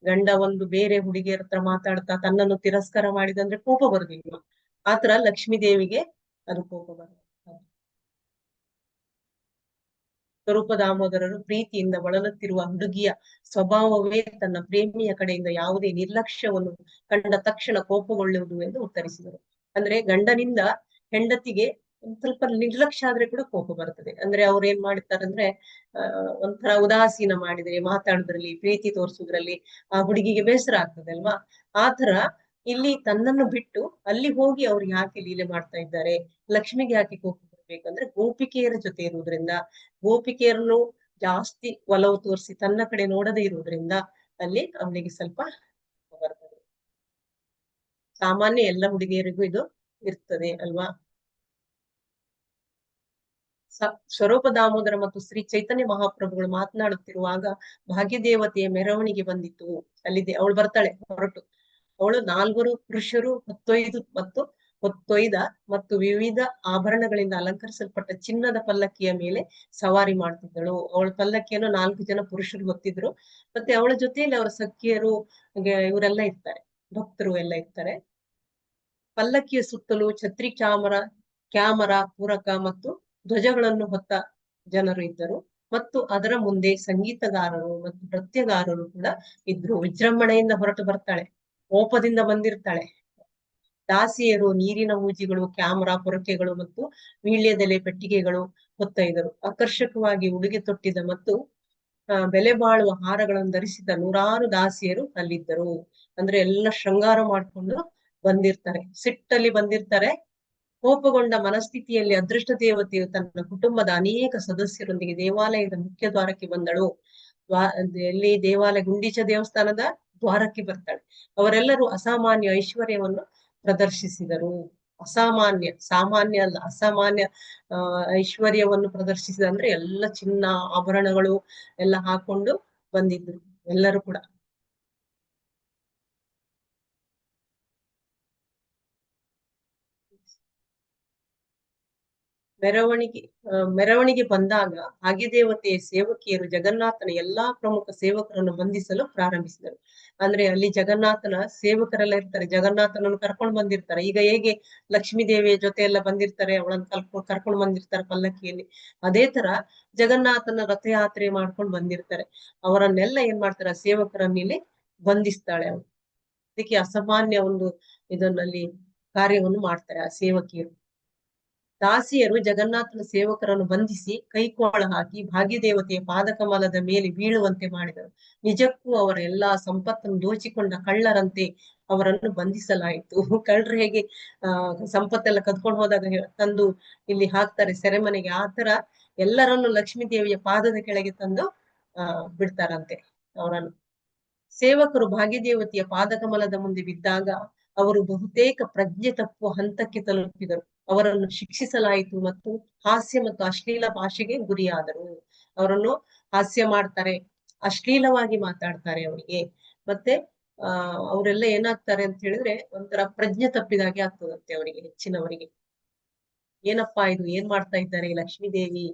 Speaker 2: ಗಂಡ ಒಂದು ಬೇರೆ ಹುಡುಗಿಯರ ಹತ್ರ ಮಾತಾಡ್ತಾ ತನ್ನನ್ನು ತಿರಸ್ಕಾರ ಮಾಡಿದಂದ್ರೆ ಕೋಪ ಬರುದಿಲ್ವಾ? ಆತರ ಲಕ್ಷ್ಮೀ ದೇವಿಗೆ ಅದು ಕೋಪ ಬರ್ತದೆ. ಸ್ವರೂಪ ದಾಮೋದರರು ಪ್ರೀತಿಯಿಂದ ಬಳಲುತ್ತಿರುವ ಹುಡುಗಿಯ ಸ್ವಭಾವವೇ ತನ್ನ ಪ್ರೇಮಿಯ ಕಡೆಯಿಂದ ಯಾವುದೇ ನಿರ್ಲಕ್ಷ್ಯವನ್ನು ಕಂಡ ತಕ್ಷಣ ಕೋಪಗೊಳ್ಳುವುದು ಎಂದು ಉತ್ತರಿಸಿದರು. ಅಂದ್ರೆ ಗಂಡನಿಂದ ಹೆಂಡತಿಗೆ ಒಂದ್ ಸ್ವಲ್ಪ ನಿರ್ಲಕ್ಷ್ಯ ಆದ್ರೆ ಕೂಡ ಕೋಪ ಬರ್ತದೆ. ಅಂದ್ರೆ ಅವ್ರು ಏನ್ ಮಾಡ್ತಾರಂದ್ರೆ ಒಂಥರ ಉದಾಸೀನ ಮಾಡಿದ್ರೆ, ಮಾತಾಡುದ್ರಲ್ಲಿ, ಪ್ರೀತಿ ತೋರಿಸುದ್ರಲ್ಲಿ ಆ ಹುಡುಗಿಗೆ ಬೇಸರ ಆಗ್ತದೆ ಅಲ್ವಾ? ಆತರ ಇಲ್ಲಿ ತನ್ನನ್ನು ಬಿಟ್ಟು ಅಲ್ಲಿ ಹೋಗಿ ಅವ್ರು ಯಾಕೆ ಲೀಲೆ ಮಾಡ್ತಾ ಇದ್ದಾರೆ, ಲಕ್ಷ್ಮಿಗೆ ಯಾಕೆ ಕೋಪ ಬರ್ಬೇಕಂದ್ರೆ ಗೋಪಿಕೆಯರ ಜೊತೆ ಇರುವುದರಿಂದ, ಗೋಪಿಕೆಯರನ್ನು ಜಾಸ್ತಿ ಒಲವು ತೋರಿಸಿ ತನ್ನ ಕಡೆ ನೋಡದೇ ಇರುವುದರಿಂದ ಅಲ್ಲಿ ಅವನಿಗೆ ಸ್ವಲ್ಪ ಬರ್ತದೆ. ಸಾಮಾನ್ಯ ಎಲ್ಲ ಹುಡುಗಿಯರಿಗೂ ಇದು ಇರ್ತದೆ ಅಲ್ವಾ? ಸ್ವರೂಪ ದಾಮೋದರ ಮತ್ತು ಶ್ರೀ ಚೈತನ್ಯ ಮಹಾಪ್ರಭುಗಳು ಮಾತನಾಡುತ್ತಿರುವಾಗ ಭಾಗ್ಯದೇವತೆಯ ಮೆರವಣಿಗೆ ಬಂದಿತ್ತು. ಅಲ್ಲಿದೆ ಅವಳು ಬರ್ತಾಳೆ ಹೊರಟು. ಅವಳು 4 ಪುರುಷರು ಹೊತ್ತೊಯ್ದ ಮತ್ತು ವಿವಿಧ ಆಭರಣಗಳಿಂದ ಅಲಂಕರಿಸಲ್ಪಟ್ಟ ಚಿನ್ನದ ಪಲ್ಲಕ್ಕಿಯ ಮೇಲೆ ಸವಾರಿ ಮಾಡ್ತಿದ್ದಳು. ಅವಳ ಪಲ್ಲಕ್ಕಿಯನ್ನು 4 ಜನ ಪುರುಷರು ಹೊತ್ತಿದ್ರು. ಮತ್ತೆ ಅವಳ ಜೊತೆಯಲ್ಲಿ ಅವರ ಸಖಿಯರು ಇವರೆಲ್ಲ ಇರ್ತಾರೆ, ಭಕ್ತರು ಎಲ್ಲ ಇರ್ತಾರೆ. ಪಲ್ಲಕ್ಕಿಯ ಸುತ್ತಲೂ ಛತ್ರಿ, ಕ್ಯಾಮರ, ಪೂರಕ ಮತ್ತು ಧ್ವಜಗಳನ್ನು ಹೊತ್ತ ಜನರು ಇದ್ದರು. ಮತ್ತು ಅದರ ಮುಂದೆ ಸಂಗೀತಗಾರರು ಮತ್ತು ನೃತ್ಯಗಾರರು ಕೂಡ ಇದ್ರು. ವಿಜೃಂಭಣೆಯಿಂದ ಹೊರಟು ಬರ್ತಾಳೆ, ಕೋಪದಿಂದ ಬಂದಿರ್ತಾಳೆ. ದಾಸಿಯರು ನೀರಿನ ಹೂಜಿಗಳು, ಕ್ಯಾಮರಾ, ಪೊರಕೆಗಳು ಮತ್ತು ವೀಳ್ಯದೆಲೆ ಪೆಟ್ಟಿಗೆಗಳು ಹೊತ್ತೊಯ್ದರು. ಆಕರ್ಷಕವಾಗಿ ಉಡುಗೆ ತೊಟ್ಟಿದ ಮತ್ತು ಬೆಲೆ ಬಾಳುವ ಹಾರಗಳನ್ನು ಧರಿಸಿದ 100 ದಾಸಿಯರು ಅಲ್ಲಿದ್ದರು. ಅಂದ್ರೆ ಎಲ್ಲ ಶೃಂಗಾರ ಮಾಡ್ಕೊಂಡು ಬಂದಿರ್ತಾರೆ, ಸಿಟ್ಟಲ್ಲಿ ಬಂದಿರ್ತಾರೆ. ಕೋಪಗೊಂಡ ಮನಸ್ಥಿತಿಯಲ್ಲಿ ಅದೃಷ್ಟ ದೇವತೆಯು ತನ್ನ ಕುಟುಂಬದ ಅನೇಕ ಸದಸ್ಯರೊಂದಿಗೆ ದೇವಾಲಯದ ಮುಖ್ಯ ದ್ವಾರಕ್ಕೆ ಬಂದಳು. ಎಲ್ಲಿ ದೇವಾಲಯ, ಗುಂಡೀಚ ದೇವಸ್ಥಾನದ ದ್ವಾರಕ್ಕೆ ಬರ್ತಾಳೆ. ಅವರೆಲ್ಲರೂ ಅಸಾಮಾನ್ಯ ಐಶ್ವರ್ಯವನ್ನು ಪ್ರದರ್ಶಿಸಿದರು. ಸಾಮಾನ್ಯ ಅಲ್ಲ, ಅಸಾಮಾನ್ಯ ಐಶ್ವರ್ಯವನ್ನು ಪ್ರದರ್ಶಿಸಿದ ಅಂದ್ರೆ ಎಲ್ಲ ಚಿನ್ನ ಆಭರಣಗಳು ಎಲ್ಲ ಹಾಕೊಂಡು ಬಂದಿದ್ರು ಎಲ್ಲರೂ ಕೂಡ. ಮೆರವಣಿಗೆ ಬಂದಾಗ ಭಾಗ್ಯದೇವತೆಯ ಸೇವಕಿಯರು ಜಗನ್ನಾಥನ ಎಲ್ಲಾ ಪ್ರಮುಖ ಸೇವಕರನ್ನು ಬಂಧಿಸಲು ಪ್ರಾರಂಭಿಸಿದರು. ಅಂದ್ರೆ ಅಲ್ಲಿ ಜಗನ್ನಾಥನ ಸೇವಕರೆಲ್ಲ ಇರ್ತಾರೆ, ಜಗನ್ನಾಥನನ್ನು ಕರ್ಕೊಂಡು ಬಂದಿರ್ತಾರೆ. ಈಗ ಹೇಗೆ ಲಕ್ಷ್ಮೀ ದೇವಿಯ ಜೊತೆ ಎಲ್ಲ ಬಂದಿರ್ತಾರೆ, ಅವಳನ್ನು ಕರ್ಕೊಂಡು ಬಂದಿರ್ತಾರೆ ಪಲ್ಲಕ್ಕಿಯಲ್ಲಿ, ಅದೇ ತರ ಜಗನ್ನಾಥನ ರಥಯಾತ್ರೆ ಮಾಡ್ಕೊಂಡು ಬಂದಿರ್ತಾರೆ. ಅವರನ್ನೆಲ್ಲ ಏನ್ ಮಾಡ್ತಾರೆ, ಸೇವಕರನ್ನ ಇಲ್ಲಿ ಬಂಧಿಸ್ತಾಳೆ ಅವಳು. ಅದಕ್ಕೆ ಅಸಾಮಾನ್ಯ ಒಂದು ಇದನ್ನಲ್ಲಿ ಕಾರ್ಯವನ್ನು ಮಾಡ್ತಾರೆ ಆ ಸೇವಕಿಯರು. ದಾಸಿಯರು ಜಗನ್ನಾಥನ ಸೇವಕರನ್ನು ಬಂಧಿಸಿ ಕೈಕೋಳ ಹಾಕಿ ಭಾಗ್ಯದೇವತೆಯ ಪಾದಕಮಲದ ಮೇಲೆ ಬೀಳುವಂತೆ ಮಾಡಿದರು. ನಿಜಕ್ಕೂ ಅವರ ಎಲ್ಲಾ ಸಂಪತ್ತನ್ನು ದೋಚಿಕೊಂಡ ಕಳ್ಳರಂತೆ ಅವರನ್ನು ಬಂಧಿಸಲಾಯಿತು. ಕಳ್ಳರು ಹೇಗೆ ಸಂಪತ್ತೆಲ್ಲ ಕದ್ಕೊಂಡು ಹೋದಾಗ ತಂದು ಇಲ್ಲಿ ಹಾಕ್ತಾರೆ ಸೆರೆಮನೆಗೆ, ಆತರ ಎಲ್ಲರನ್ನು ಲಕ್ಷ್ಮೀ ದೇವಿಯ ಪಾದದ ಕೆಳಗೆ ತಂದು ಬಿಡ್ತಾರಂತೆ ಅವರನ್ನು. ಸೇವಕರು ಭಾಗ್ಯದೇವತೆಯ ಪಾದಕಮಲದ ಮುಂದೆ ಬಿದ್ದಾಗ ಅವರು ಬಹುತೇಕ ಪ್ರಜ್ಞೆ ತಪ್ಪುವ ಹಂತಕ್ಕೆ ತಲುಪಿದರು. ಅವರನ್ನು ಶಿಕ್ಷಿಸಲಾಯಿತು ಮತ್ತು ಹಾಸ್ಯ ಮತ್ತು ಅಶ್ಲೀಲ ಭಾಷೆಗೆ ಗುರಿಯಾದರು. ಅವರನ್ನು ಹಾಸ್ಯ ಮಾಡ್ತಾರೆ, ಅಶ್ಲೀಲವಾಗಿ ಮಾತಾಡ್ತಾರೆ ಅವರಿಗೆ. ಮತ್ತೆ ಅವರೆಲ್ಲ ಏನಾಗ್ತಾರೆ ಅಂತ ಹೇಳಿದ್ರೆ ಒಂಥರ ಪ್ರಜ್ಞೆ ತಪ್ಪಿದಾಗೆ ಆಗ್ತದಂತೆ ಅವರಿಗೆ, ಹೆಚ್ಚಿನವರಿಗೆ. ಏನಪ್ಪಾ ಇದು, ಏನ್ ಮಾಡ್ತಾ ಇದ್ದಾರೆ ಲಕ್ಷ್ಮೀ ದೇವಿ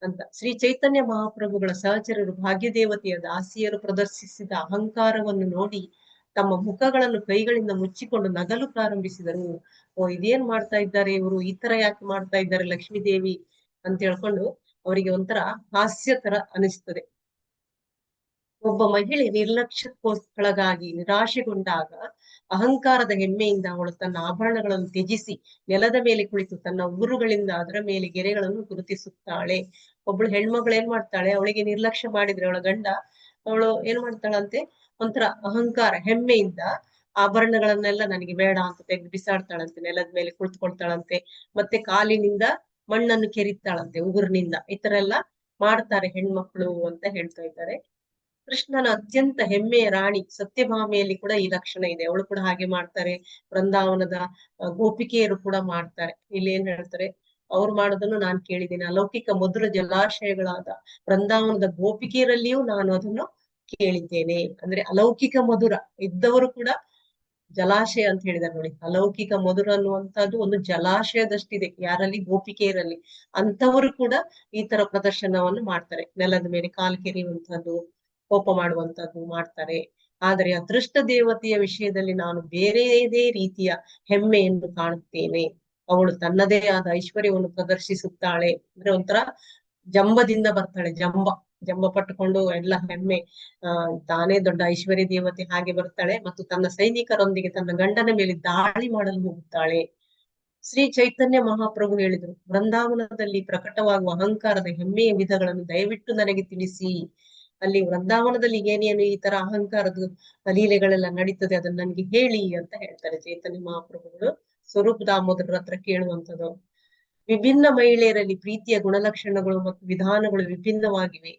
Speaker 2: ಅಂತ. ಶ್ರೀ ಚೈತನ್ಯ ಮಹಾಪ್ರಭುಗಳ ಸಹಚರರು ಭಾಗ್ಯದೇವತೆಯ ದಾಸಿಯರು ಪ್ರದರ್ಶಿಸಿದ ಅಹಂಕಾರವನ್ನು ನೋಡಿ ತಮ್ಮ ಮುಖಗಳನ್ನು ಕೈಗಳಿಂದ ಮುಚ್ಚಿಕೊಂಡು ನಗಲು ಪ್ರಾರಂಭಿಸಿದರು. ಇದೇನ್ ಮಾಡ್ತಾ ಇದ್ದಾರೆ ಇವರು, ಈ ತರ ಯಾಕೆ ಮಾಡ್ತಾ ಇದ್ದಾರೆ ಲಕ್ಷ್ಮೀ ದೇವಿ ಅಂತ ಹೇಳ್ಕೊಂಡು ಅವರಿಗೆ ಒಂಥರ ಹಾಸ್ಯ ತರ ಅನಿಸ್ತದೆ. ಒಬ್ಬ ಮಹಿಳೆ ನಿರ್ಲಕ್ಷ್ಯಕ್ಕೊಳಗಾಗಿ ನಿರಾಶೆಗೊಂಡಾಗ ಅಹಂಕಾರದ ಹೆಮ್ಮೆಯಿಂದ ಅವಳು ತನ್ನ ಆಭರಣಗಳನ್ನು ತ್ಯಜಿಸಿ ನೆಲದ ಮೇಲೆ ಕುಳಿತು ತನ್ನ ಉಗುರುಗಳಿಂದ ಅದರ ಮೇಲೆ ಗೆರೆಗಳನ್ನು ಗುರುತಿಸುತ್ತಾಳೆ. ಒಬ್ಬಳು ಹೆಣ್ಮಗಳು ಏನ್ ಮಾಡ್ತಾಳೆ, ಅವಳಿಗೆ ನಿರ್ಲಕ್ಷ್ಯ ಮಾಡಿದ್ರೆ ಅವಳ ಗಂಡ, ಅವಳು ಏನ್ ಮಾಡ್ತಾಳಂತೆ, ಒಂಥರ ಅಹಂಕಾರ ಹೆಮ್ಮೆಯಿಂದ ಆಭರಣಗಳನ್ನೆಲ್ಲ ನನಗೆ ಬೇಡ ಅಂತ ತೆಗೆದು ಬಿಸಾಡ್ತಾಳಂತೆ, ನೆಲದ ಮೇಲೆ ಕುಳಿತುಕೊಳ್ತಾಳಂತೆ, ಮತ್ತೆ ಕಾಲಿನಿಂದ ಮಣ್ಣನ್ನು ಕೆರಿತಾಳಂತೆ ಉಗುರಿನಿಂದ. ಈ ತರ ಎಲ್ಲ ಮಾಡ್ತಾರೆ ಹೆಣ್ಮಕ್ಳು ಅಂತ ಹೇಳ್ತಾ ಇದ್ದಾರೆ. ಕೃಷ್ಣನ ಅತ್ಯಂತ ಹೆಮ್ಮೆಯ ರಾಣಿ ಸತ್ಯಭಾಮೆಯಲ್ಲಿ ಕೂಡ ಈ ಲಕ್ಷಣ ಇದೆ, ಅವಳು ಕೂಡ ಹಾಗೆ ಮಾಡ್ತಾರೆ. ವೃಂದಾವನದ ಗೋಪಿಕೆಯರು ಕೂಡ ಮಾಡ್ತಾರೆ. ಇಲ್ಲಿ ಏನ್ ಹೇಳ್ತಾರೆ, ಅವ್ರು ಮಾಡೋದನ್ನು ನಾನು ಕೇಳಿದ್ದೇನೆ. ಅಲೌಕಿಕ ಮಧುರ ಜಲಾಶಯಗಳಾದ ವೃಂದಾವನದ ಗೋಪಿಕೆಯರಲ್ಲಿಯೂ ನಾನು ಅದನ್ನು ಕೇಳಿದ್ದೇನೆ. ಅಂದ್ರೆ ಅಲೌಕಿಕ ಮಧುರ ಇದ್ದವರು ಕೂಡ ಜಲಾಶಯ ಅಂತ ಹೇಳಿದಾರೆ ನೋಡಿ. ಅಲೌಕಿಕ ಮಧುರ ಅನ್ನುವಂಥದ್ದು ಒಂದು ಜಲಾಶಯದಷ್ಟಿದೆ ಯಾರಲ್ಲಿ, ಗೋಪಿಕೆಯರಲ್ಲಿ. ಅಂತವರು ಕೂಡ ಈ ತರ ಪ್ರದರ್ಶನವನ್ನು ಮಾಡ್ತಾರೆ, ನೆಲದ ಮೇಲೆ ಕಾಲು ಕೆರೆಯುವಂತಹದ್ದು, ಕೋಪ ಮಾಡುವಂತದ್ದು ಮಾಡ್ತಾರೆ. ಆದರೆ ಅದೃಷ್ಟ ದೇವತೆಯ ವಿಷಯದಲ್ಲಿ ನಾನು ಬೇರೆದೇ ರೀತಿಯ ಹೆಮ್ಮೆಯನ್ನು ಕಾಣುತ್ತೇನೆ. ಅವಳು ತನ್ನದೇ ಆದ ಐಶ್ವರ್ಯವನ್ನು ಪ್ರದರ್ಶಿಸುತ್ತಾಳೆ. ಅಂದ್ರೆ ಒಂಥರ ಜಂಬದಿಂದ ಬರ್ತಾಳೆ, ಜಂಬ ಪಟ್ಟುಕೊಂಡು ಎಲ್ಲ ಹೆಮ್ಮೆ, ತಾನೇ ದೊಡ್ಡ ಐಶ್ವರ್ಯ ದೇವತೆ ಹಾಗೆ ಬರ್ತಾಳೆ. ಮತ್ತು ತನ್ನ ಸೈನಿಕರೊಂದಿಗೆ ತನ್ನ ಗಂಡನ ಮೇಲೆ ದಾಳಿ ಮಾಡಲು ಹೋಗುತ್ತಾಳೆ. ಶ್ರೀ ಚೈತನ್ಯ ಮಹಾಪ್ರಭು ಹೇಳಿದರು, ವೃಂದಾವನದಲ್ಲಿ ಪ್ರಕಟವಾಗುವ ಅಹಂಕಾರದ ಹೆಮ್ಮೆಯ ವಿಧಗಳನ್ನು ದಯವಿಟ್ಟು ನನಗೆ ತಿಳಿಸಿ. ಅಲ್ಲಿ ವೃಂದಾವನದಲ್ಲಿ ಏನೇನು ಈ ತರ ಅಹಂಕಾರದ ಲೀಲೆಗಳೆಲ್ಲ ನಡೀತದೆ ಅದನ್ನ ನನ್ಗೆ ಹೇಳಿ ಅಂತ ಹೇಳ್ತಾರೆ ಚೈತನ್ಯ ಮಹಾಪ್ರಭುಗಳು. ಸ್ವರೂಪ ದಾಮೋದರರ ಹತ್ರ ಕೇಳುವಂಥದ್ದು. ವಿಭಿನ್ನ ಮಹಿಳೆಯರಲ್ಲಿ ಪ್ರೀತಿಯ ಗುಣಲಕ್ಷಣಗಳು ಮತ್ತು ವಿಧಾನಗಳು ವಿಭಿನ್ನವಾಗಿವೆ.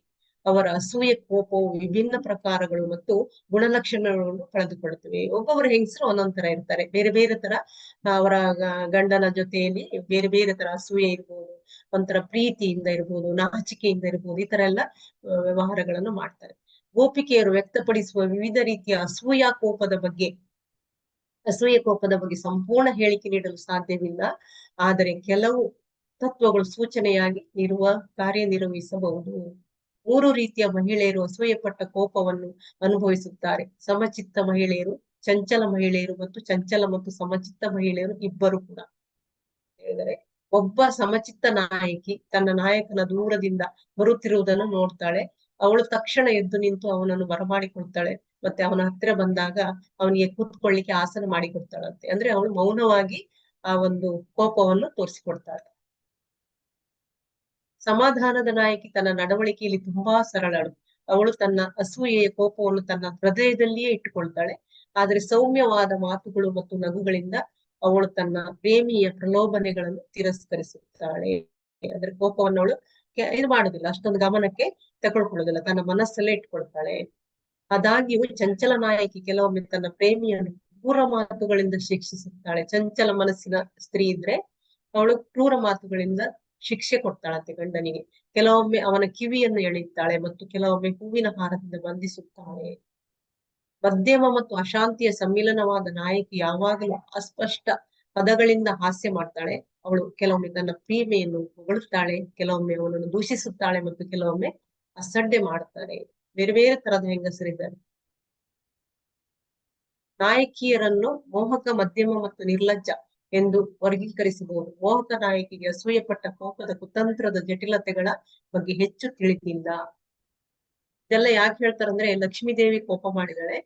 Speaker 2: ಅವರ ಅಸೂಯೆ ಕೋಪವು ವಿಭಿನ್ನ ಪ್ರಕಾರಗಳು ಮತ್ತು ಗುಣಲಕ್ಷಣಗಳನ್ನು ಪಡೆದುಕೊಳ್ಳುತ್ತವೆ. ಒಬ್ಬೊಬ್ಬರ ಹೆಂಗಸರು ಒಂದೊಂದ್ ಇರ್ತಾರೆ, ಬೇರೆ ಬೇರೆ ತರ ಅವರ ಗಂಡನ ಜೊತೆಯಲ್ಲಿ ಬೇರೆ ಬೇರೆ ತರ ಅಸೂಯೆ ಇರ್ಬೋದು, ಒಂಥರ ಪ್ರೀತಿಯಿಂದ ಇರ್ಬೋದು, ನಾಚಿಕೆಯಿಂದ ಇರ್ಬೋದು, ಈ ತರ ಎಲ್ಲ ವ್ಯವಹಾರಗಳನ್ನು ಮಾಡ್ತಾರೆ. ಗೋಪಿಕೆಯರು ವ್ಯಕ್ತಪಡಿಸುವ ವಿವಿಧ ರೀತಿಯ ಅಸೂಯ ಕೋಪದ ಬಗ್ಗೆ ಸಂಪೂರ್ಣ ಹೇಳಿಕೆ ನೀಡಲು ಸಾಧ್ಯವಿಲ್ಲ. ಆದರೆ ಕೆಲವು ತತ್ವಗಳು ಸೂಚನೆಯಾಗಿ ಕಾರ್ಯನಿರ್ವಹಿಸಬಹುದು. 3 ರೀತಿಯ ಮಹಿಳೆಯರು ಅಸೂಯೆಪಟ್ಟ ಕೋಪವನ್ನು ಅನುಭವಿಸುತ್ತಾರೆ. ಸಮಚಿತ್ತ ಮಹಿಳೆಯರು, ಚಂಚಲ ಮಹಿಳೆಯರು ಮತ್ತು ಚಂಚಲ ಮತ್ತು ಸಮಚಿತ್ತ ಮಹಿಳೆಯರು ಇಬ್ಬರು ಕೂಡ. ಹೇಳಿದರೆ, ಒಬ್ಬ ಸಮಚಿತ್ತ ನಾಯಕಿ ತನ್ನ ನಾಯಕನ ದೂರದಿಂದ ಬರುತ್ತಿರುವುದನ್ನು ನೋಡ್ತಾಳೆ. ಅವಳು ತಕ್ಷಣ ಎದ್ದು ನಿಂತು ಅವನನ್ನು ಬರಮಾಡಿಕೊಳ್ತಾಳೆ. ಮತ್ತೆ ಅವನ ಹತ್ತಿರ ಬಂದಾಗ ಅವನಿಗೆ ಕೂತ್ಕೊಳ್ಳಿಕ್ಕೆ ಆಸನ ಮಾಡಿಕೊಡ್ತಾಳಂತೆ. ಅಂದ್ರೆ ಅವಳು ಮೌನವಾಗಿ ಆ ಒಂದು ಕೋಪವನ್ನು ತೋರಿಸಿಕೊಡ್ತಾಳೆ. ಸಮಾಧಾನದ ನಾಯಕಿ ತನ್ನ ನಡವಳಿಕೆಯಲ್ಲಿ ತುಂಬಾ ಸರಳಳು. ಅವಳು ತನ್ನ ಅಸೂಯೆಯ ಕೋಪವನ್ನು ತನ್ನ ಹೃದಯದಲ್ಲಿಯೇ ಇಟ್ಟುಕೊಳ್ತಾಳೆ. ಆದ್ರೆ ಸೌಮ್ಯವಾದ ಮಾತುಗಳು ಮತ್ತು ನಗುಗಳಿಂದ ಅವಳು ತನ್ನ ಪ್ರೇಮಿಯ ಪ್ರಲೋಭನೆಗಳನ್ನು ತಿರಸ್ಕರಿಸುತ್ತಾಳೆ. ಅದ್ರ ಕೋಪವನ್ನು ಅವಳು ಇದು ಮಾಡುದಿಲ್ಲ, ಅಷ್ಟೊಂದು ಗಮನಕ್ಕೆ ತಗೊಳ್ಕೊಳ್ಳೋದಿಲ್ಲ, ತನ್ನ ಮನಸ್ಸಲ್ಲೇ ಇಟ್ಕೊಳ್ತಾಳೆ. ಆದಾಗ್ಯೂ ಚಂಚಲ ನಾಯಕಿ ಕೆಲವೊಮ್ಮೆ ತನ್ನ ಪ್ರೇಮಿಯನ್ನು ಕ್ರೂರ ಮಾತುಗಳಿಂದ ಶಿಕ್ಷಿಸುತ್ತಾಳೆ. ಚಂಚಲ ಮನಸ್ಸಿನ ಸ್ತ್ರೀ ಇದ್ರೆ ಅವಳು ಕ್ರೂರ ಮಾತುಗಳಿಂದ ಶಿಕ್ಷೆ ಕೊಡ್ತಾಳಂತೆ ಗಂಡನಿಗೆ. ಕೆಲವೊಮ್ಮೆ ಅವನ ಕಿವಿಯನ್ನು ಎಳೆಯುತ್ತಾಳೆ ಮತ್ತು ಕೆಲವೊಮ್ಮೆ ಹೂವಿನ ಹಾರದಿಂದ ಬಂಧಿಸುತ್ತಾಳೆ. ಮಧ್ಯಮ ಮತ್ತು ಅಶಾಂತಿಯ ಸಮ್ಮಿಲನವಾದ ನಾಯಕಿ ಯಾವಾಗಲೂ ಅಸ್ಪಷ್ಟ ಪದಗಳಿಂದ ಹಾಸ್ಯ ಮಾಡ್ತಾಳೆ. ಅವಳು ಕೆಲವೊಮ್ಮೆ ತನ್ನ ಪ್ರೇಮೆಯನ್ನು ಹೊಗಳುತ್ತಾಳೆ, ಕೆಲವೊಮ್ಮೆ ಅವನನ್ನು ದೂಷಿಸುತ್ತಾಳೆ ಮತ್ತು ಕೆಲವೊಮ್ಮೆ ಅಸಡ್ಡೆ ಮಾಡುತ್ತಾಳೆ. ಬೇರೆ ಬೇರೆ ತರದ ಹೆಂಗಸರಿದ್ದಾರೆ. ನಾಯಕಿಯರನ್ನು ಮೋಹಕ, ಮಧ್ಯಮ ಮತ್ತು ನಿರ್ಲಜ್ಜ ಎಂದು ವರ್ಗೀಕರಿಸಬಹುದು. ಮೋಹಕ ನಾಯಕಿಗೆ ಅಸೂಯೆಪಟ್ಟ ಕೋಪದ ಕುತಂತ್ರದ ಜಟಿಲತೆಗಳ ಬಗ್ಗೆ ಹೆಚ್ಚು ತಿಳಿದಿಲ್ಲ. ಇದೆಲ್ಲ ಯಾಕೆ ಹೇಳ್ತಾರಂದ್ರೆ, ಲಕ್ಷ್ಮೀದೇವಿ ಕೋಪ ಮಾಡಿದಾಳೆ,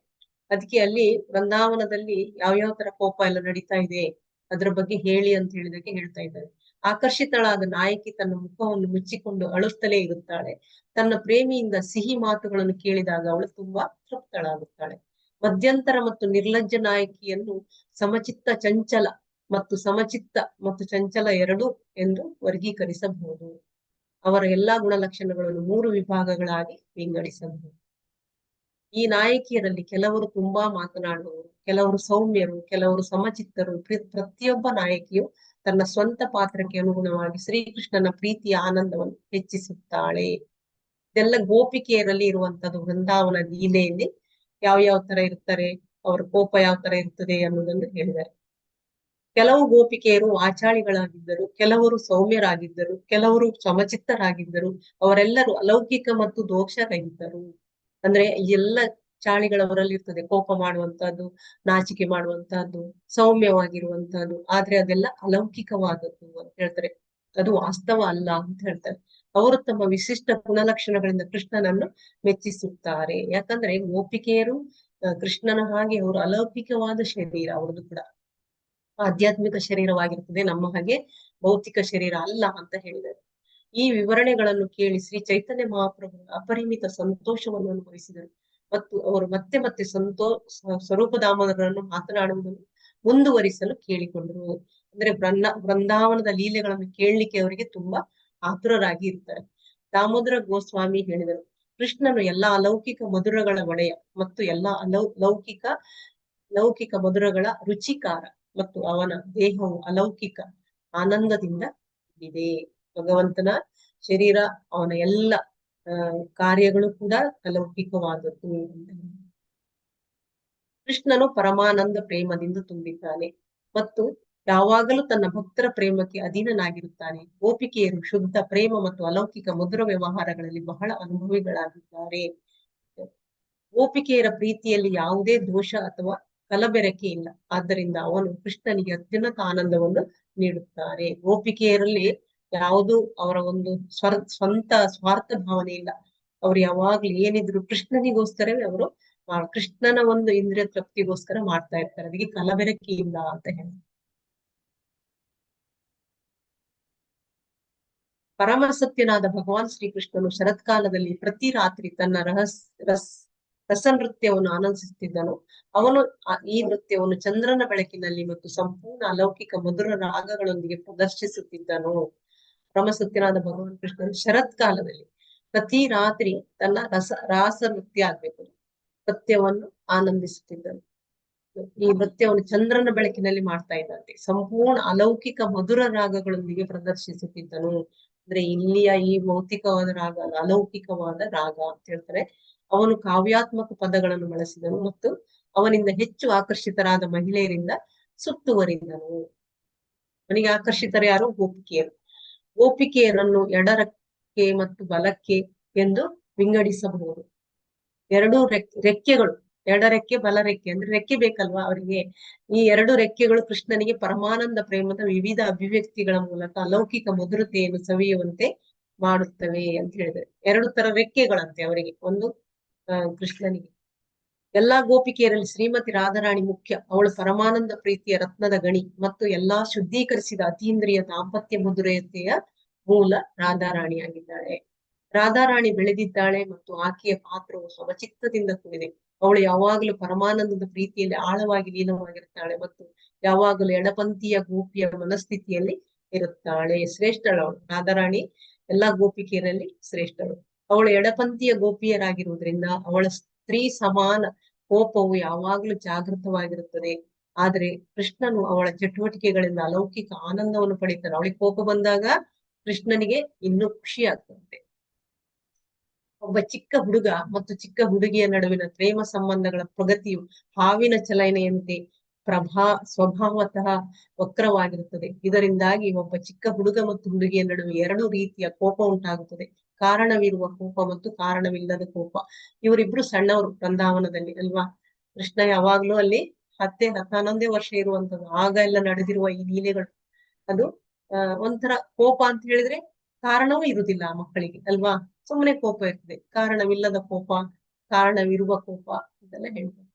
Speaker 2: ಅದಕ್ಕೆ ಅಲ್ಲಿ ವೃಂದಾವನದಲ್ಲಿ ಯಾವ್ಯಾವ ತರ ಕೋಪ ಎಲ್ಲ ನಡೀತಾ ಇದೆ ಅದ್ರ ಬಗ್ಗೆ ಹೇಳಿ ಅಂತ ಹೇಳಿದಕ್ಕೆ ಹೇಳ್ತಾ ಇದ್ದಾರೆ. ಆಕರ್ಷಿತಳಾದ ನಾಯಕಿ ತನ್ನ ಮುಖವನ್ನು ಮುಚ್ಚಿಕೊಂಡು ಅಳುತ್ತಲೇ ಇರುತ್ತಾಳೆ. ತನ್ನ ಪ್ರೇಮಿಯಿಂದ ಸಿಹಿ ಮಾತುಗಳನ್ನು ಕೇಳಿದಾಗ ಅವಳು ತುಂಬಾ ತೃಪ್ತಳಾಗುತ್ತಾಳೆ. ಮಧ್ಯಂತರ ಮತ್ತು ನಿರ್ಲಜ್ಜ ನಾಯಕಿಯನ್ನು ಸಮಚಿತ್ತ ಚಂಚಲ ಮತ್ತು ಸಮಚಿತ್ತ ಮತ್ತು ಚಂಚಲ ಎರಡೂ ಎಂದು ವರ್ಗೀಕರಿಸಬಹುದು. ಅವರ ಎಲ್ಲಾ ಗುಣಲಕ್ಷಣಗಳನ್ನು 3 ವಿಭಾಗಗಳಾಗಿ ವಿಂಗಡಿಸಬಹುದು. ಈ ನಾಯಕಿಯರಲ್ಲಿ ಕೆಲವರು ತುಂಬಾ ಮಾತನಾಡುವವರು, ಕೆಲವರು ಸೌಮ್ಯರು, ಕೆಲವರು ಸಮಚಿತ್ತರು. ಪ್ರತಿಯೊಬ್ಬ ನಾಯಕಿಯು ತನ್ನ ಸ್ವಂತ ಪಾತ್ರಕ್ಕೆ ಅನುಗುಣವಾಗಿ ಶ್ರೀಕೃಷ್ಣನ ಪ್ರೀತಿಯ ಆನಂದವನ್ನು ಹೆಚ್ಚಿಸುತ್ತಾಳೆ. ಇದೆಲ್ಲ ಗೋಪಿಕೆಯರಲ್ಲಿ ಇರುವಂತದ್ದು. ವೃಂದಾವನ ಲೀಲೆಯಲ್ಲಿ ಯಾವ ತರ ಇರ್ತಾರೆ, ಅವರ ಕೋಪ ಯಾವ ತರ ಇರ್ತದೆ ಅನ್ನೋದನ್ನು ಹೇಳಿದ್ದಾರೆ. ಕೆಲವು ಗೋಪಿಕೆಯರು ಆಚಾಳಿಗಳಾಗಿದ್ದರು, ಕೆಲವರು ಸೌಮ್ಯರಾಗಿದ್ದರು, ಕೆಲವರು ಸಮಚಿತ್ತರಾಗಿದ್ದರು. ಅವರೆಲ್ಲರೂ ಅಲೌಕಿಕ ಮತ್ತು ದೋಷರಹಿತರು. ಅಂದ್ರೆ ಎಲ್ಲ ಚಾಳಿಗಳವರಲ್ಲಿ ಇರ್ತದೆ, ಕೋಪ ಮಾಡುವಂತಹದ್ದು, ನಾಚಿಕೆ ಮಾಡುವಂತಹದ್ದು, ಸೌಮ್ಯವಾಗಿರುವಂತಹದ್ದು. ಆದ್ರೆ ಅದೆಲ್ಲ ಅಲೌಕಿಕವಾದದ್ದು ಅಂತ ಹೇಳ್ತಾರೆ. ಅದು ವಾಸ್ತವ ಅಲ್ಲ ಅಂತ ಹೇಳ್ತಾರೆ. ಅವರು ತಮ್ಮ ವಿಶಿಷ್ಟ ಗುಣಲಕ್ಷಣಗಳಿಂದ ಕೃಷ್ಣನನ್ನು ಮೆಚ್ಚಿಸುತ್ತಾರೆ. ಯಾಕಂದ್ರೆ ಗೋಪಿಕೆಯರು ಕೃಷ್ಣನ ಹಾಗೆ ಅವರು ಅಲೌಕಿಕವಾದ ಶರೀರ, ಅವ್ರದ್ದು ಕೂಡ ಆಧ್ಯಾತ್ಮಿಕ ಶರೀರವಾಗಿರ್ತದೆ, ನಮ್ಮ ಹಾಗೆ ಭೌತಿಕ ಶರೀರ ಅಲ್ಲ ಅಂತ ಹೇಳಿದ್ದಾರೆ. ಈ ವಿವರಣೆಗಳನ್ನು ಕೇಳಿ ಶ್ರೀ ಚೈತನ್ಯ ಮಹಾಪ್ರಭು ಅಪರಿಮಿತ ಸಂತೋಷವನ್ನು ಅನುಭವಿಸಿದರು ಮತ್ತು ಅವರು ಮತ್ತೆ ಮತ್ತೆ ಸ್ವರೂಪ ದಾಮೋದರರನ್ನು ಮಾತನಾಡುವುದನ್ನು ಮುಂದುವರಿಸಲು ಕೇಳಿಕೊಂಡರು. ಅಂದ್ರೆ ಬೃಂದಾವನದ ಲೀಲೆಗಳನ್ನು ಕೇಳಲಿಕ್ಕೆ ಅವರಿಗೆ ತುಂಬಾ ಆತುರರಾಗಿ ಇರ್ತಾರೆ. ದಾಮೋದರ ಗೋಸ್ವಾಮಿ ಹೇಳಿದರು, ಕೃಷ್ಣನು ಎಲ್ಲಾ ಅಲೌಕಿಕ ಮಧುರಗಳ ಒಡೆಯ ಮತ್ತು ಎಲ್ಲಾ ಲೌಕಿಕ ಮಧುರಗಳ ರುಚಿಕಾರ ಮತ್ತು ಅವನ ದೇಹವು ಅಲೌಕಿಕ ಆನಂದದಿಂದ ಇದೆ. ಭಗವಂತನ ಶರೀರ, ಅವನ ಎಲ್ಲ ಕಾರ್ಯಗಳು ಕೂಡ ಅಲೌಕಿಕವಾದದ್ದು. ಕೃಷ್ಣನು ಪರಮಾನಂದ ಪ್ರೇಮದಿಂದ ತುಂಬಿದ್ದಾನೆ ಮತ್ತು ಯಾವಾಗಲೂ ತನ್ನ ಭಕ್ತರ ಪ್ರೇಮಕ್ಕೆ ಅಧೀನನಾಗಿರುತ್ತಾನೆ. ಗೋಪಿಕೆಯರು ಶುದ್ಧ ಪ್ರೇಮ ಮತ್ತು ಅಲೌಕಿಕ ಮಧುರ ವ್ಯವಹಾರಗಳಲ್ಲಿ ಬಹಳ ಅನುಭವಿಗಳಾಗಿದ್ದಾರೆ. ಗೋಪಿಕೆಯರ ಪ್ರೀತಿಯಲ್ಲಿ ಯಾವುದೇ ದೋಷ ಅಥವಾ ಕಲಬೆರಕೆ ಇಲ್ಲ. ಆದ್ದರಿಂದ ಅವನು ಕೃಷ್ಣನಿಗೆ ಅತ್ಯುನ್ನತ ಆನಂದವನ್ನು ನೀಡುತ್ತಾರೆ. ಗೋಪಿಕೆಯರಲ್ಲಿ ಯಾವುದು ಅವರ ಒಂದು ಸ್ವಂತ ಸ್ವಾರ್ಥ ಭಾವನೆ ಇಲ್ಲ. ಅವ್ರು ಯಾವಾಗ್ಲೂ ಏನಿದ್ರು ಕೃಷ್ಣನಿಗೋಸ್ಕರವೇ ಅವರು ಕೃಷ್ಣನ ಒಂದು ಇಂದ್ರಿಯ ತೃಪ್ತಿಗೋಸ್ಕರ ಮಾಡ್ತಾ ಇರ್ತಾರೆ. ಅದಕ್ಕೆ ಕಲಬೆರಕೆ ಇಲ್ಲ ಅಂತ ಹೇಳಿ. ಪರಮ ಸತ್ಯನಾದ ಭಗವಾನ್ ಶ್ರೀಕೃಷ್ಣನು ಶರತ್ಕಾಲದಲ್ಲಿ ಪ್ರತಿ ರಾತ್ರಿ ತನ್ನ ರಸ ನೃತ್ಯವನ್ನು ಆನಂದಿಸುತ್ತಿದ್ದನು. ಅವನು ಈ ನೃತ್ಯವನ್ನು ಚಂದ್ರನ ಬೆಳಕಿನಲ್ಲಿ ಮತ್ತು ಸಂಪೂರ್ಣ ಅಲೌಕಿಕ ಮಧುರ ರಾಗಗಳೊಂದಿಗೆ ಪ್ರದರ್ಶಿಸುತ್ತಿದ್ದನು. ಪರಮ ಸತ್ಯನಾದ ಭಗವಾನ್ ಕೃಷ್ಣನು ಶರತ್ಕಾಲದಲ್ಲಿ ಪ್ರತಿ ರಾತ್ರಿ ತನ್ನ ರಾಸ ನೃತ್ಯ ಆಗ್ಬೇಕು ನೃತ್ಯವನ್ನು ಆನಂದಿಸುತ್ತಿದ್ದನು. ಈ ನೃತ್ಯವನ್ನು ಚಂದ್ರನ ಬೆಳಕಿನಲ್ಲಿ ಮಾಡ್ತಾ ಇದ್ದಂತೆ ಸಂಪೂರ್ಣ ಅಲೌಕಿಕ ಮಧುರ ರಾಗಗಳೊಂದಿಗೆ ಪ್ರದರ್ಶಿಸುತ್ತಿದ್ದನು. ಅಂದ್ರೆ ಇಲ್ಲಿಯ ಈ ಭೌತಿಕವಾದ ರಾಗ ಅಲ್ಲ, ಅಲೌಕಿಕವಾದ ರಾಗ ಅಂತ ಹೇಳ್ತಾರೆ. ಅವನು ಕಾವ್ಯಾತ್ಮಕ ಪದಗಳನ್ನು ಬಳಸಿದನು ಮತ್ತು ಅವನಿಂದ ಹೆಚ್ಚು ಆಕರ್ಷಿತರಾದ ಮಹಿಳೆಯರಿಂದ ಸುತ್ತುವರಿದನು. ಅವನಿಗೆ ಆಕರ್ಷಿತರು ಯಾರು? ಗೋಪಿಕೆಯರು. ಗೋಪಿಕೆಯರನ್ನು ಎಡರಕ್ಕೆ ಮತ್ತು ಬಲಕ್ಕೆ ಎಂದು ವಿಂಗಡಿಸಬಹುದು. ಎರಡು ರೆಕ್ಕೆಗಳು, ಎಡರೆಕ್ಕೆ ಬಲರೆಕ್ಕೆ, ಅಂದ್ರೆ ರೆಕ್ಕೆ ಬೇಕಲ್ವಾ ಅವರಿಗೆ. ಈ ಎರಡು ರೆಕ್ಕೆಗಳು ಕೃಷ್ಣನಿಗೆ ಪರಮಾನಂದ ಪ್ರೇಮದ ವಿವಿಧ ಅಭಿವ್ಯಕ್ತಿಗಳ ಮೂಲಕ ಅಲೌಕಿಕ ಮಧುರತೆಯನ್ನು ಸವಿಯುವಂತೆ ಮಾಡುತ್ತವೆ ಅಂತ ಹೇಳಿದರೆ, ಎರಡು ತರ ರೆಕ್ಕೆಗಳಂತೆ ಅವರಿಗೆ. ಒಂದು ಕೃಷ್ಣನಿಗೆ. ಎಲ್ಲಾ ಗೋಪಿಕೆಯರಲ್ಲಿ ಶ್ರೀಮತಿ ರಾಧಾರಾಣಿ ಮುಖ್ಯ. ಅವಳು ಪರಮಾನಂದ ಪ್ರೀತಿಯ ರತ್ನದ ಗಣಿ ಮತ್ತು ಎಲ್ಲಾ ಶುದ್ಧೀಕರಿಸಿದ ಅತೀಂದ್ರಿಯ ದಾಂಪತ್ಯ ಮಧುರತೆಯ ಮೂಲ ರಾಧಾರಾಣಿಯಾಗಿದ್ದಾಳೆ. ರಾಧಾರಾಣಿ ಬೆಳೆದಿದ್ದಾಳೆ ಮತ್ತು ಆಕೆಯ ಪಾತ್ರವು ಸಮಚಿತ್ತದಿಂದ ಕೂಡಿದೆ. ಅವಳು ಯಾವಾಗಲೂ ಪರಮಾನಂದದ ಪ್ರೀತಿಯಲ್ಲಿ ಆಳವಾಗಿ ಲೀನವಾಗಿರುತ್ತಾಳೆ ಮತ್ತು ಯಾವಾಗಲೂ ಎಡಪಂಥೀಯ ಗೋಪಿಯ ಮನಸ್ಥಿತಿಯಲ್ಲಿ ಇರುತ್ತಾಳೆ. ಶ್ರೇಷ್ಠಳು ಅವಳು. ರಾಧಾರಾಣಿ ಎಲ್ಲಾ ಗೋಪಿಕೆಯರಲ್ಲಿ ಶ್ರೇಷ್ಠಳು. ಅವಳು ಎಡಪಂಥೀಯ ಗೋಪಿಯರಾಗಿರುವುದರಿಂದ ಅವಳ ಸ್ತ್ರೀ ಸಮಾನ ಕೋಪವು ಯಾವಾಗಲೂ ಜಾಗೃತವಾಗಿರುತ್ತದೆ. ಆದ್ರೆ ಕೃಷ್ಣನು ಅವಳ ಚಟುವಟಿಕೆಗಳಿಂದ ಅಲೌಕಿಕ ಆನಂದವನ್ನು ಪಡಿತಾನೆ. ಅವಳಿಗೆ ಕೋಪ ಬಂದಾಗ ಕೃಷ್ಣನಿಗೆ ಇನ್ನೂ ಖುಷಿ ಆಗ್ತದೆ. ಒಬ್ಬ ಚಿಕ್ಕ ಹುಡುಗ ಮತ್ತು ಚಿಕ್ಕ ಹುಡುಗಿಯ ನಡುವಿನ ಪ್ರೇಮ ಸಂಬಂಧಗಳ ಪ್ರಗತಿಯು ಹಾವಿನ ಚಲನೆಯಂತೆ ಸ್ವಭಾವತಃ ವಕ್ರವಾಗಿರುತ್ತದೆ. ಇದರಿಂದಾಗಿ ಒಬ್ಬ ಚಿಕ್ಕ ಹುಡುಗ ಮತ್ತು ಹುಡುಗಿಯ ನಡುವೆ ಎರಡು ರೀತಿಯ ಕೋಪ ಉಂಟಾಗುತ್ತದೆ. ಕಾರಣವಿರುವ ಕೋಪ ಮತ್ತು ಕಾರಣವಿಲ್ಲದ ಕೋಪ. ಇವರಿಬ್ರು ಸಣ್ಣವರು ಬೃಂದಾವನದಲ್ಲಿ ಅಲ್ವಾ. ಕೃಷ್ಣ ಯಾವಾಗ್ಲೂ ಅಲ್ಲಿ 11 ವರ್ಷ ಇರುವಂತದ್ದು. ಆಗ ಎಲ್ಲ ನಡೆದಿರುವ ಈ ಲೀಲೆಗಳು ಅದು ಒಂಥರ ಕೋಪ ಅಂತ ಹೇಳಿದ್ರೆ ಕಾರಣವೂ ಇರುವುದಿಲ್ಲ ಆ ಮಕ್ಕಳಿಗೆ ಅಲ್ವಾ. ಸುಮ್ಮನೆ ಕೋಪ ಇರ್ತದೆ. ಕಾರಣವಿಲ್ಲದ ಕೋಪ, ಕಾರಣವಿರುವ ಕೋಪ ಇದೆಲ್ಲ ಹೇಳ್ತಾರೆ.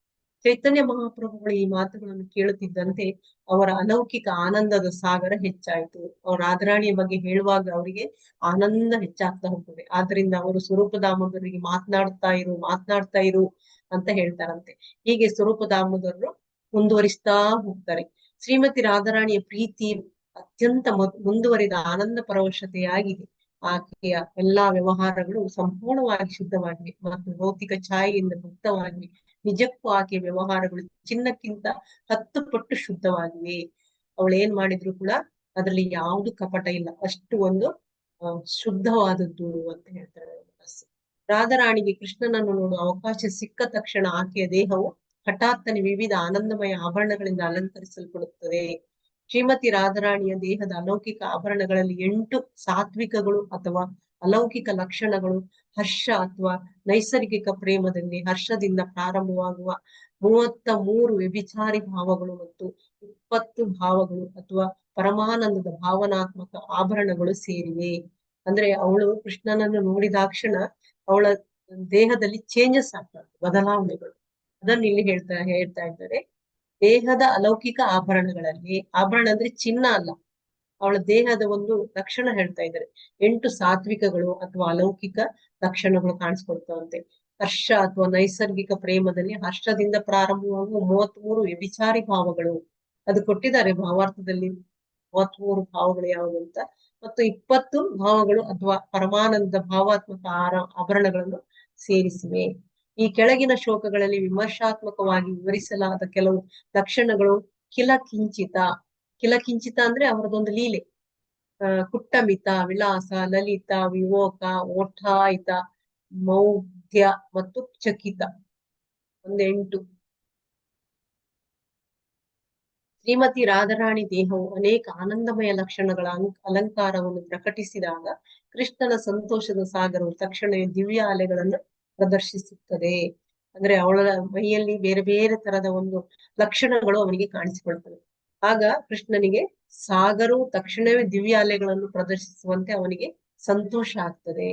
Speaker 2: ಚೈತನ್ಯ ಮಹಾಪ್ರಭುಗಳು ಈ ಮಾತುಗಳನ್ನು ಕೇಳುತ್ತಿದ್ದಂತೆ ಅವರ ಅಲೌಕಿಕ ಆನಂದದ ಸಾಗರ ಹೆಚ್ಚಾಯಿತು. ಅವ್ರ ರಾಧಾರಾಣಿಯ ಬಗ್ಗೆ ಹೇಳುವಾಗ ಅವರಿಗೆ ಆನಂದ ಹೆಚ್ಚಾಗ್ತಾ ಹೋಗ್ತದೆ. ಆದ್ರಿಂದ ಅವರು ಸ್ವರೂಪ ದಾಮೋದರಿಗೆ ಮಾತನಾಡ್ತಾ ಇರು ಅಂತ ಹೇಳ್ತಾರಂತೆ. ಹೀಗೆ ಸ್ವರೂಪ ದಾಮೋದರರು ಮುಂದುವರಿಸ್ತಾ ಹೋಗ್ತಾರೆ. ಶ್ರೀಮತಿ ರಾಧಾರಾಣಿಯ ಪ್ರೀತಿ ಅತ್ಯಂತ ಮುಂದುವರಿದ ಆನಂದ ಪರವಶತೆಯಾಗಿದೆ. ಆಕೆಯ ಎಲ್ಲಾ ವ್ಯವಹಾರಗಳು ಸಂಪೂರ್ಣವಾಗಿ ಶುದ್ಧವಾಗಿವೆ ಮತ್ತು ಭೌತಿಕ ಛಾಯೆಯಿಂದ ಮುಕ್ತವಾಗಿವೆ. ನಿಜಕ್ಕೂ ಆಕೆಯ ವ್ಯವಹಾರಗಳು ಚಿನ್ನಕ್ಕಿಂತ 10 ಪಟ್ಟು ಶುದ್ಧವಾಗಿವೆ. ಅವಳು ಏನ್ ಮಾಡಿದ್ರು ಕೂಡ ಅದರಲ್ಲಿ ಯಾವುದು ಕಪಟ ಇಲ್ಲ. ಅಷ್ಟು ಒಂದು ಶುದ್ಧವಾದದ್ದು ಅಂತ ಹೇಳ್ತಾರೆ. ರಾಧಾರಾಣಿಗೆ ಕೃಷ್ಣನನ್ನು ನೋಡುವ ಅವಕಾಶ ಸಿಕ್ಕ ತಕ್ಷಣ ಆಕೆಯ ದೇಹವು ಹಠಾತ್ತನೆ ವಿವಿಧ ಆನಂದಮಯ ಆಭರಣಗಳಿಂದ ಅಲಂಕರಿಸಲ್ಪಡುತ್ತದೆ. ಶ್ರೀಮತಿ ರಾಧಾರಾಣಿಯ ದೇಹದ ಅಲೌಕಿಕ ಆಭರಣಗಳಲ್ಲಿ 8 ಸಾತ್ವಿಕಗಳು ಅಥವಾ ಅಲೌಕಿಕ ಲಕ್ಷಣಗಳು, ಹರ್ಷ ಅಥವಾ ನೈಸರ್ಗಿಕ ಪ್ರೇಮದಲ್ಲಿ ಹರ್ಷದಿಂದ ಪ್ರಾರಂಭವಾಗುವ 33 ವ್ಯಭಿಚಾರಿ ಭಾವಗಳು ಮತ್ತು 20 ಭಾವಗಳು ಅಥವಾ ಪರಮಾನಂದದ ಭಾವನಾತ್ಮಕ ಆಭರಣಗಳು ಸೇರಿವೆ. ಅಂದ್ರೆ ಅವಳು ಕೃಷ್ಣನನ್ನು ನೋಡಿದಾಕ್ಷಣ ಅವಳ ದೇಹದಲ್ಲಿ ಚೇಂಜಸ್ ಆಗ್ತವೆ, ಬದಲಾವಣೆಗಳು. ಅದನ್ನು ಇಲ್ಲಿ ಹೇಳ್ತಾ ಇದ್ದಾರೆ. ದೇಹದ ಅಲೌಕಿಕ ಆಭರಣಗಳಲ್ಲಿ, ಆಭರಣ ಅಂದ್ರೆ ಚಿನ್ನ ಅಲ್ಲ, ಅವಳ ದೇಹದ ಒಂದು ಲಕ್ಷಣ ಹೇಳ್ತಾ ಇದ್ದಾರೆ. 8 ಸಾತ್ವಿಕಗಳು ಅಥವಾ ಅಲೌಕಿಕ ಲಕ್ಷಣಗಳು ಕಾಣಿಸ್ಕೊಡ್ತಾವಂತೆ. ಹರ್ಷ ಅಥವಾ ನೈಸರ್ಗಿಕ ಪ್ರೇಮದಲ್ಲಿ ಹರ್ಷದಿಂದ ಪ್ರಾರಂಭವಾಗುವ 33 ವ್ಯಭಿಚಾರಿ ಭಾವಗಳು, ಅದು ಕೊಟ್ಟಿದ್ದಾರೆ ಭಾವಾರ್ಥದಲ್ಲಿ 33 ಭಾವಗಳು ಯಾವುದು ಅಂತ. ಮತ್ತು 20 ಭಾವಗಳು ಅಥವಾ ಪರಮಾನಂದ ಭಾವಾತ್ಮಕ ಆಭರಣಗಳನ್ನು ಸೇರಿಸಿವೆ. ಈ ಕೆಳಗಿನ ಶ್ಲೋಕಗಳಲ್ಲಿ ವಿಮರ್ಶಾತ್ಮಕವಾಗಿ ವಿವರಿಸಲಾದ ಕೆಲವು ಲಕ್ಷಣಗಳು ಕಿಲಕಿಂಚಿತ. ಕಿಲಕಿಂಚಿತ ಅಂದ್ರೆ ಅವರದೊಂದು ಲೀಲೆ. ಕುಟ್ಟಮಿತ, ವಿಲಾಸ, ಲಲಿತ, ವಿವೋಕ, ಓಠಾಯಿತ, ಮೌಢ್ಯ ಮತ್ತು ಚಕಿತ. 8. ಶ್ರೀಮತಿ ರಾಧಾರಾಣಿ ದೇಹವು ಅನೇಕ ಆನಂದಮಯ ಲಕ್ಷಣಗಳ ಅಲಂಕಾರವನ್ನು ಪ್ರಕಟಿಸಿದಾಗ ಕೃಷ್ಣನ ಸಂತೋಷದ ಸಾಗರವು ತಕ್ಷಣವೇ ದಿವ್ಯ ಅಲೆಗಳನ್ನು ಪ್ರದರ್ಶಿಸುತ್ತದೆ. ಅಂದ್ರೆ ಅವಳ ಮೈಯಲ್ಲಿ ಬೇರೆ ಬೇರೆ ತರದ ಒಂದು ಲಕ್ಷಣಗಳು ಅವನಿಗೆ ಕಾಣಿಸಿಕೊಳ್ತವೆ. ಆಗ ಕೃಷ್ಣನಿಗೆ ಸಾಗರವು ತಕ್ಷಣವೇ ದಿವ್ಯ ಅಲೆಗಳನ್ನು ಪ್ರದರ್ಶಿಸುವಂತೆ ಅವನಿಗೆ ಸಂತೋಷ ಆಗ್ತದೆ.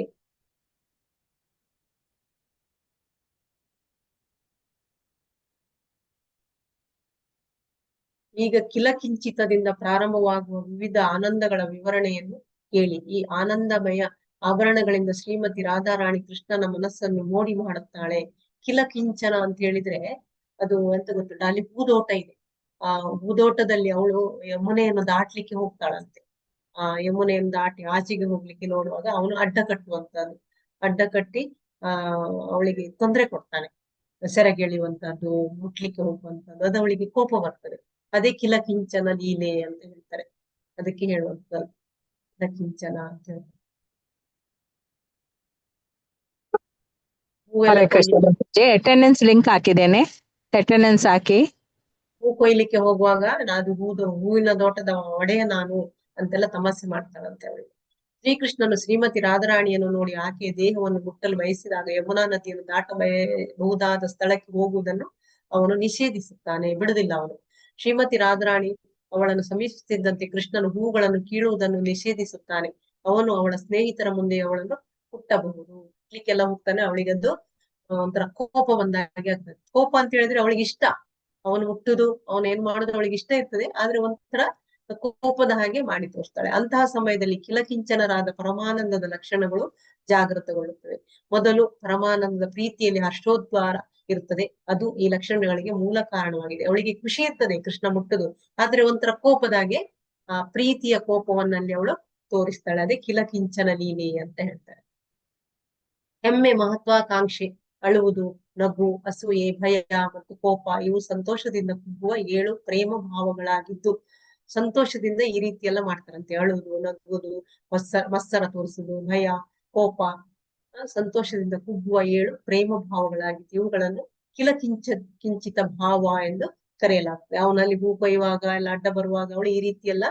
Speaker 2: ಈಗ ಕಿಲಕಿಂಚಿತದಿಂದ ಪ್ರಾರಂಭವಾಗುವ ವಿವಿಧ ಆನಂದಗಳ ವಿವರಣೆಯನ್ನು ಕೇಳಿ. ಈ ಆನಂದಮಯ ಆಭರಣಗಳಿಂದ ಶ್ರೀಮತಿ ರಾಧಾರಾಣಿ ಕೃಷ್ಣನ ಮನಸ್ಸನ್ನು ಮೋಡಿ ಮಾಡುತ್ತಾಳೆ. ಕಿಲಕಿಂಚನ ಅಂತ ಹೇಳಿದ್ರೆ ಅದು ಎಂತ ಗೊತ್ತುಂಟ, ಅಲ್ಲಿ ಭೂದೋಟ ಇದೆ. ಆ ಭೂದೋಟದಲ್ಲಿ ಅವಳು ಯಮುನೆಯನ್ನು ದಾಟ್ಲಿಕ್ಕೆ ಹೋಗ್ತಾಳಂತೆ. ಆ ಯಮುನೆಯನ್ನು ದಾಟಿ ಆಚೆಗೆ ಹೋಗ್ಲಿಕ್ಕೆ ನೋಡುವಾಗ ಅವನು ಅಡ್ಡ ಕಟ್ಟುವಂತದ್ದು, ಅಡ್ಡ ಕಟ್ಟಿ ಅವಳಿಗೆ ತೊಂದರೆ ಕೊಡ್ತಾನೆ, ಸೆರಗೆಳೆಯುವಂತದ್ದು, ಮುಟ್ಲಿಕ್ಕೆ ಹೋಗುವಂತದ್ದು. ಅದು ಅವಳಿಗೆ ಕೋಪ ಬರ್ತದೆ. ಅದೇ ಕಿಲಕಿಂಚನ ಲೀಲೆ ಅಂತ ಹೇಳ್ತಾರೆ. ಅದಕ್ಕೆ ಹೇಳುವಂತದ್ದು ಕಿಲಕಿಂಚನ ಅಂತ ಹೇಳ್ತಾರೆ.
Speaker 4: ಅಟೆಂಡೆನ್ಸ್ ಲಿಂಕ್ ಹಾಕಿದ್ದೇನೆ, ಅಟೆಂಡೆನ್ಸ್ ಹಾಕಿ.
Speaker 2: ಹೂ ಕೊಯ್ಲಿಕ್ಕೆ ಹೋಗುವಾಗ ಅದು ಹೂವಿನ ತೋಟದ ಒಡೆಯ ನಾನು ಅಂತೆಲ್ಲ ತಮಾಷೆ ಮಾಡ್ತಾಳಂತೆ ಅವಳಿಗೆ. ಶ್ರೀಕೃಷ್ಣನು ಶ್ರೀಮತಿ ರಾಧಾರಾಣಿಯನ್ನು ನೋಡಿ ಆಕೆಯ ದೇಹವನ್ನು ಮುಟ್ಟಲು ಬಯಸಿದಾಗ ಯಮುನಾ ನದಿಯನ್ನು ದಾಟಬಹುದಾದ ಸ್ಥಳಕ್ಕೆ ಹೋಗುವುದನ್ನು ಅವನು ನಿಷೇಧಿಸುತ್ತಾನೆ, ಬಿಡುದಿಲ್ಲ ಅವನು. ಶ್ರೀಮತಿ ರಾಧಾರಾಣಿ ಅವಳನ್ನು ಸಮೀಪಿಸುತ್ತಿದ್ದಂತೆ ಕೃಷ್ಣನು ಹೂಗಳನ್ನು ಕೀಳುವುದನ್ನು ನಿಷೇಧಿಸುತ್ತಾನೆ. ಅವನು ಅವಳ ಸ್ನೇಹಿತರ ಮುಂದೆ ಅವಳನ್ನು ಹುಟ್ಟಬಹುದು, ಹುಟ್ಲಿಕ್ಕೆಲ್ಲ ಹೋಗ್ತಾನೆ. ಅವಳಿಗದ್ದು ಒಂಥರ ಕೋಪ ಬಂದಾಗೆ ಆಗ್ತದೆ. ಕೋಪ ಅಂತ ಹೇಳಿದ್ರೆ ಅವಳಿಗೆ ಇಷ್ಟ, ಅವನು ಹುಟ್ಟುದು, ಅವನು ಏನ್ ಮಾಡುದು ಅವಳಿಗೆ ಇಷ್ಟ ಇರ್ತದೆ. ಆದ್ರೆ ಒಂಥರ ಕೋಪದ ಹಾಗೆ ಮಾಡಿ ತೋರಿಸ್ತಾಳೆ. ಅಂತಹ ಸಮಯದಲ್ಲಿ ಕಿಲಕಿಂಚನರಾದ ಪರಮಾನಂದದ ಲಕ್ಷಣಗಳು ಜಾಗೃತಗೊಳ್ಳುತ್ತವೆ. ಮೊದಲು ಪರಮಾನಂದದ ಪ್ರೀತಿಯಲ್ಲಿ ಹರ್ಷೋದ್ವಾರ ಇರ್ತದೆ, ಅದು ಈ ಲಕ್ಷಣಗಳಿಗೆ ಮೂಲ ಕಾರಣವಾಗಿದೆ. ಅವಳಿಗೆ ಖುಷಿ ಇರ್ತದೆ ಕೃಷ್ಣ ಮುಟ್ಟುದು, ಆದ್ರೆ ಒಂಥರ ಕೋಪದಾಗೆ ಆ ಪ್ರೀತಿಯ ಕೋಪವನ್ನಲ್ಲಿ ಅವಳು ತೋರಿಸ್ತಾಳೆ. ಅದೇ ಕಿಲಕಿಂಚನ ಲೀಲೆ ಅಂತ ಹೇಳ್ತಾರೆ. ಹೆಮ್ಮೆ, ಮಹತ್ವಾಕಾಂಕ್ಷೆ, ಅಳುವುದು, ನಗು, ಅಸೂಯೆ, ಭಯ ಮತ್ತು ಕೋಪ ಇವು ಸಂತೋಷದಿಂದ ಕುಗ್ಗುವ 7 ಪ್ರೇಮ ಭಾವಗಳಾಗಿದ್ದು, ಸಂತೋಷದಿಂದ ಈ ರೀತಿ ಎಲ್ಲ ಮಾಡ್ತಾರಂತೆ. ಅಳುವುದು, ನಗುವುದು, ಮತ್ಸರ ತೋರಿಸುವುದು, ಭಯ, ಕೋಪ, ಸಂತೋಷದಿಂದ ಕುಗ್ಗುವ 7 ಪ್ರೇಮ ಭಾವಗಳಾಗಿದ್ದು ಇವುಗಳನ್ನು ಕಿಂಚಿತ ಭಾವ ಎಂದು ಕರೆಯಲಾಗ್ತದೆ. ಅವನಲ್ಲಿ ಹೂ ಕೊಯ್ಯುವಾಗ ಎಲ್ಲ ಅಡ್ಡ ಬರುವಾಗ ಅವಳು ಈ ರೀತಿ ಎಲ್ಲ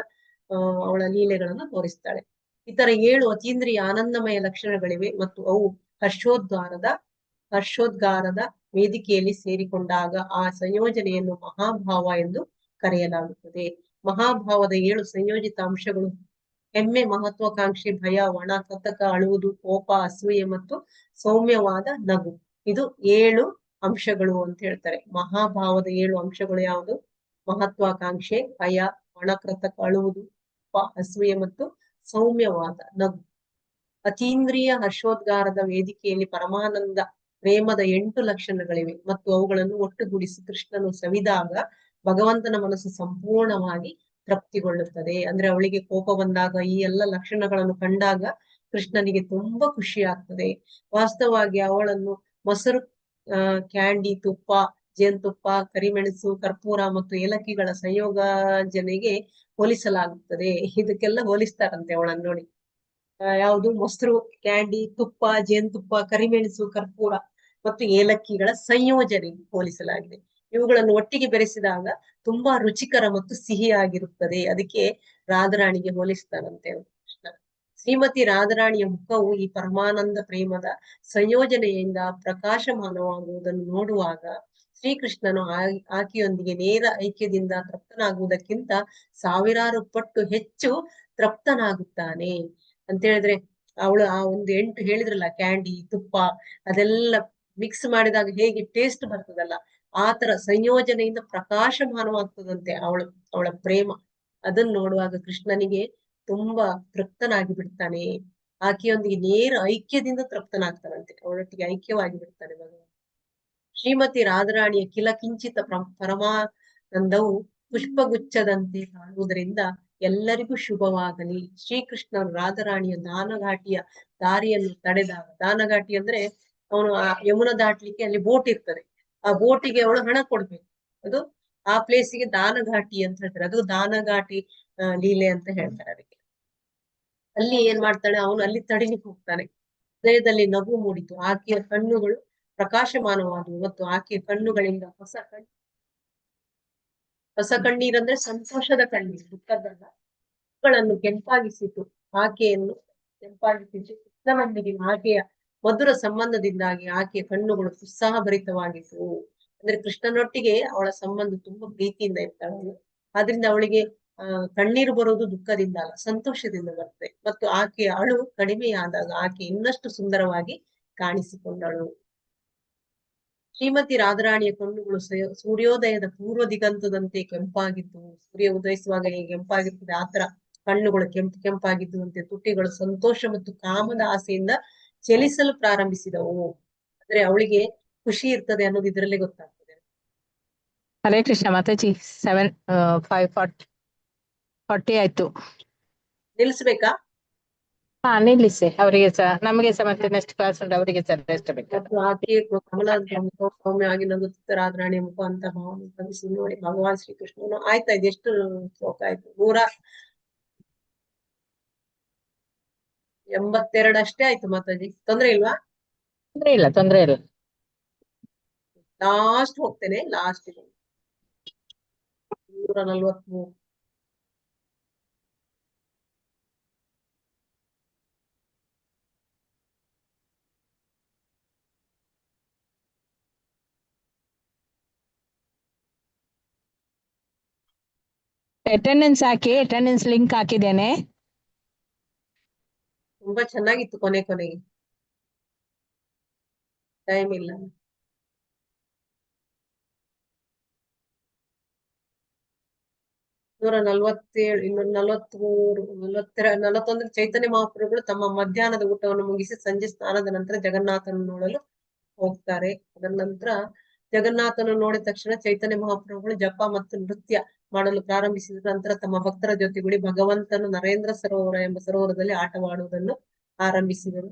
Speaker 2: ಅವಳ ಲೀಲೆಗಳನ್ನು ತೋರಿಸ್ತಾಳೆ. ಇತರ 7 ಅತೀಂದ್ರಿಯ ಆನಂದಮಯ ಲಕ್ಷಣಗಳಿವೆ ಮತ್ತು ಅವು ಹರ್ಷೋದ್ಗಾರದ ವೇದಿಕೆಯಲ್ಲಿ ಸೇರಿಕೊಂಡಾಗ ಆ ಸಂಯೋಜನೆಯನ್ನು ಮಹಾಭಾವ ಎಂದು ಕರೆಯಲಾಗುತ್ತದೆ. ಮಹಾಭಾವದ 7 ಸಂಯೋಜಿತ ಅಂಶಗಳು ಹೆಮ್ಮೆ, ಮಹತ್ವಾಕಾಂಕ್ಷೆ, ಭಯ, ಒಣ ಕೃತಕ, ಅಳುವುದು, ಕೋಪ, ಅಸೂಯೆ ಮತ್ತು ಸೌಮ್ಯವಾದ ನಗು. ಇದು 7 ಅಂಶಗಳು ಅಂತ ಹೇಳ್ತಾರೆ. ಮಹಾಭಾವದ 7 ಅಂಶಗಳು ಯಾವುದು? ಮಹತ್ವಾಕಾಂಕ್ಷೆ, ಭಯ, ಒಣಕೃತಕ, ಅಳುವುದು, ಕೋಪ, ಅಸೂಯೆ ಮತ್ತು ಸೌಮ್ಯವಾದ ನಗು. ಅತೀಂದ್ರಿಯ ಹರ್ಷೋದ್ಗಾರದ ವೇದಿಕೆಯಲ್ಲಿ ಪರಮಾನಂದ ಪ್ರೇಮದ 8 ಲಕ್ಷಣಗಳಿವೆ ಮತ್ತು ಅವುಗಳನ್ನು ಒಟ್ಟುಗೂಡಿಸಿ ಕೃಷ್ಣನು ಸವಿದಾಗ ಭಗವಂತನ ಮನಸ್ಸು ಸಂಪೂರ್ಣವಾಗಿ ತೃಪ್ತಿಗೊಳ್ಳುತ್ತದೆ. ಅಂದ್ರೆ ಅವಳಿಗೆ ಕೋಪ ಬಂದಾಗ ಈ ಎಲ್ಲ ಲಕ್ಷಣಗಳನ್ನು ಕಂಡಾಗ ಕೃಷ್ಣನಿಗೆ ತುಂಬಾ ಖುಷಿ ಆಗ್ತದೆ. ವಾಸ್ತವವಾಗಿ ಅವಳನ್ನು ಮೊಸರು, ಕ್ಯಾಂಡಿ, ತುಪ್ಪ, ಜೇನುತುಪ್ಪ, ಕರಿಮೆಣಸು, ಕರ್ಪೂರ ಮತ್ತು ಏಲಕ್ಕಿಗಳ ಸಂಯೋಜನೆಗೆ ಹೋಲಿಸಲಾಗುತ್ತದೆ. ಇದಕ್ಕೆಲ್ಲ ಹೋಲಿಸ್ತಾರಂತೆ ಅವಳನ್ನು ನೋಡಿ. ಯಾವುದು? ಮೊಸರು, ಕ್ಯಾಂಡಿ, ತುಪ್ಪ, ಜೇನುತುಪ್ಪ, ಕರಿಮೆಣಸು, ಕರ್ಪೂರ ಮತ್ತು ಏಲಕ್ಕಿಗಳ ಸಂಯೋಜನೆಗೆ ಹೋಲಿಸಲಾಗಿದೆ. ಇವುಗಳನ್ನು ಒಟ್ಟಿಗೆ ಬೆರೆಸಿದಾಗ ತುಂಬಾ ರುಚಿಕರ ಮತ್ತು ಸಿಹಿಯಾಗಿರುತ್ತದೆ. ಅದಕ್ಕೆ ರಾಧಾರಾಣಿಗೆ ಹೋಲಿಸ್ತಾರಂತೆ ಕೃಷ್ಣ. ಶ್ರೀಮತಿ ರಾಧಾರಾಣಿಯ ಮುಖವು ಈ ಪರಮಾನಂದ ಪ್ರೇಮದ ಸಂಯೋಜನೆಯಿಂದ ಪ್ರಕಾಶಮಾನವಾಗುವುದನ್ನು ನೋಡುವಾಗ ಶ್ರೀಕೃಷ್ಣನು ಆಕೆಯೊಂದಿಗೆ ನೇರ ಐಕ್ಯದಿಂದ ತೃಪ್ತನಾಗುವುದಕ್ಕಿಂತ ಸಾವಿರಾರು ಪಟ್ಟು ಹೆಚ್ಚು ತೃಪ್ತನಾಗುತ್ತಾನೆ ಅಂತ ಹೇಳಿದ್ರೆ, ಅವಳು ಆ ಒಂದು 8 ಹೇಳಿದ್ರಲ್ಲ, ಕ್ಯಾಂಡಿ, ತುಪ್ಪ ಅದೆಲ್ಲ ಮಿಕ್ಸ್ ಮಾಡಿದಾಗ ಹೇಗೆ ಟೇಸ್ಟ್ ಬರ್ತದಲ್ಲ, ಆ ತರ ಸಂಯೋಜನೆಯಿಂದ ಪ್ರಕಾಶಮಾನವಾಗ್ತದಂತೆ ಅವಳ ಪ್ರೇಮ. ಅದನ್ನ ನೋಡುವಾಗ ಕೃಷ್ಣನಿಗೆ ತುಂಬಾ ತೃಪ್ತನಾಗಿ ಬಿಡ್ತಾನೆ. ಆಕೆಯೊಂದಿಗೆ ನೇರ ಐಕ್ಯದಿಂದ ತೃಪ್ತನಾಗ್ತಾನಂತೆ, ಅವಳೊಟ್ಟಿಗೆ ಐಕ್ಯವಾಗಿ ಬಿಡ್ತಾನೆ ಭಗವಂತ. ಶ್ರೀಮತಿ ರಾಧಾರಾಣಿಯ ಕಿಲಕಿಂಚಿತ ಪರಮಾನಂದವು ಪುಷ್ಪಗುಚ್ಛದಂತೆ ಕಾಣುವುದರಿಂದ ಎಲ್ಲರಿಗೂ ಶುಭವಾಗಲಿ. ಶ್ರೀಕೃಷ್ಣನು ರಾಧಾರಾಣಿಯ ದಾನಘಾಟಿಯ ದಾರಿಯನ್ನು ತಡೆದಾಗ, ದಾನಘಾಟಿ ಅಂದ್ರೆ ಅವನು ಆ ಯಮುನಾ ದಾಟ್ಲಿಕ್ಕೆ ಅಲ್ಲಿ ಬೋಟ್ ಇರ್ತದೆ, ಆ ಬೋಟಿಗೆ ಅವಳು ಹಣ ಕೊಡ್ಬೇಕು. ಅದು ಆ ಪ್ಲೇಸಿಗೆ ದಾನಘಾಟಿ ಅಂತ ಹೇಳ್ತಾರೆ, ಅದು ದಾನಘಾಟಿ ಲೀಲೆ ಅಂತ ಹೇಳ್ತಾರೆ ಅದಕ್ಕೆ. ಅಲ್ಲಿ ಏನ್ ಮಾಡ್ತಾನೆ ಅವನು, ಅಲ್ಲಿ ತಡಿಲಿಕ್ಕೆ ಹೋಗ್ತಾನೆ. ಹೃದಯದಲ್ಲಿ ನಗು ಮೂಡಿತು, ಆಕೆಯ ಕಣ್ಣುಗಳು ಪ್ರಕಾಶಮಾನವಾದವು ಮತ್ತು ಆಕೆಯ ಕಣ್ಣುಗಳಿಂದ ಹೊಸ ಕಣ್ಣೀರಂದ್ರೆ ಸಂತೋಷದ ಕಣ್ಣೀರು, ದುಃಖದಲ್ಲ, ಗಳನ್ನು ಕೆಂಪಾಗಿಸಿತು. ಆಕೆಯನ್ನು ಕೆಂಪಾಗಿಸಿತು. ಕೃಷ್ಣನೊಂದಿಗೆ ಆಕೆಯ ಮಧುರ ಸಂಬಂಧದಿಂದಾಗಿ ಆಕೆಯ ಕಣ್ಣುಗಳು ಉತ್ಸಾಹಭರಿತವಾಗಿತ್ತು. ಅಂದ್ರೆ ಕೃಷ್ಣನೊಟ್ಟಿಗೆ ಅವಳ ಸಂಬಂಧ ತುಂಬಾ ಪ್ರೀತಿಯಿಂದ ಇರ್ತಾಳೆ. ಆದ್ರಿಂದ ಅವಳಿಗೆ ಕಣ್ಣೀರು ಬರುವುದು ದುಃಖದಿಂದ ಅಲ್ಲ, ಸಂತೋಷದಿಂದ ಬರ್ತದೆ. ಮತ್ತು ಆಕೆಯ ಅಳು ಕಡಿಮೆಯಾದಾಗ ಆಕೆ ಇನ್ನಷ್ಟು ಸುಂದರವಾಗಿ ಕಾಣಿಸಿಕೊಂಡಳು. ಶ್ರೀಮತಿ ರಾಧಾರಾಣಿಯ ಕಣ್ಣುಗಳು ಸೂರ್ಯೋದಯದ ಪೂರ್ವ ದಿಗಂತದಂತೆ ಕೆಂಪಾಗಿದ್ದು, ಸೂರ್ಯ ಉದಯಿಸುವಾಗ ಹೇಗೆ ಕೆಂಪಾಗಿರ್ತದೆ ಆತರ ಕಣ್ಣುಗಳು ಕೆಂಪಾಗಿದ್ದುವಂತೆ ತುಟಿಗಳು ಸಂತೋಷ ಮತ್ತು ಕಾಮದ ಆಸೆಯಿಂದ ಚಲಿಸಲು ಪ್ರಾರಂಭಿಸಿದವು. ಅಂದ್ರೆ ಅವಳಿಗೆ ಖುಷಿ ಇರ್ತದೆ ಅನ್ನೋದು ಇದರಲ್ಲೇ ಗೊತ್ತಾಗ್ತದೆ.
Speaker 4: ಹರೇ ಕೃಷ್ಣ ಮಾತಾಜಿ. 5:40 ಆಯ್ತು.
Speaker 2: ನಿಲ್ಸ್ಬೇಕಾ?
Speaker 4: ಹಾ ನಿಲ್ಲಿಸಿ, ಅವರಿಗೆ ಸಹ ನಮಗೆ ಸಹ ಮತ್ತೆ ನೆಕ್ಸ್ಟ್ ಕ್ಲಾಸ್ ಉಂಟು, ಅವರಿಗೆ ಸಹ ರೆಸ್ಟ್ ಬೇಕು.
Speaker 2: ಮತ್ತು ಆಕೆ ಕಮಲ ಸೌಮ್ಯ ಆಗಿ ನಗುತ್ತ ರಾಧಾರಾಣಿಯ ಮುಖ ಅಂತ ಭಾವನೆ ಕಲಿಸಿ ನೋಡಿ ಭಗವಾನ್ ಶ್ರೀಕೃಷ್ಣನು. ಆಯ್ತಾ, ಇದೆಷ್ಟು ಶ್ಲೋಕ ಆಯ್ತು? 182 ಅಷ್ಟೇ ಆಯ್ತು ಮಾತಾಜಿ, ತೊಂದ್ರೆ ಇಲ್ವಾ?
Speaker 4: ತೊಂದ್ರೆ ಇಲ್ಲ.
Speaker 2: ಲಾಸ್ಟ್ ಹೋಗ್ತೇನೆ, ಲಾಸ್ಟ್ 143.
Speaker 4: ಅಟೆಂಡೆನ್ಸ್ ಹಾಕಿ, ಅಟೆಂಡೆನ್ಸ್ ಲಿಂಕ್ ಹಾಕಿದ್ದೇನೆ.
Speaker 2: ತುಂಬಾ ಚೆನ್ನಾಗಿತ್ತು ಕೊನೆಗೆ. ಟೈಮ್ ಇಲ್ಲ. ನೂರ 47, 243, 41 ಚೈತನ್ಯ ಮಹಾಪ್ರಭುಗಳು ತಮ್ಮ ಮಧ್ಯಾಹ್ನದ ಊಟವನ್ನು ಮುಗಿಸಿ ಸಂಜೆ ಸ್ನಾನದ ನಂತರ ಜಗನ್ನಾಥನ ನೋಡಲು ಹೋಗ್ತಾರೆ. ಅದರ ನಂತರ ಜಗನ್ನಾಥನ ನೋಡಿದ ತಕ್ಷಣ ಚೈತನ್ಯ ಮಹಾಪ್ರಭುಗಳು ಜಪ ಮತ್ತು ನೃತ್ಯ ಮಾಡಲು ಪ್ರಾರಂಭಿಸಿದ ನಂತರ ತಮ್ಮ ಭಕ್ತರ ಜೊತೆಗೂಡಿ ಭಗವಂತನು ನರೇಂದ್ರ ಸರೋವರ ಎಂಬ ಸರೋವರದಲ್ಲಿ ಆಟವಾಡುವುದನ್ನು ಆರಂಭಿಸಿದರು.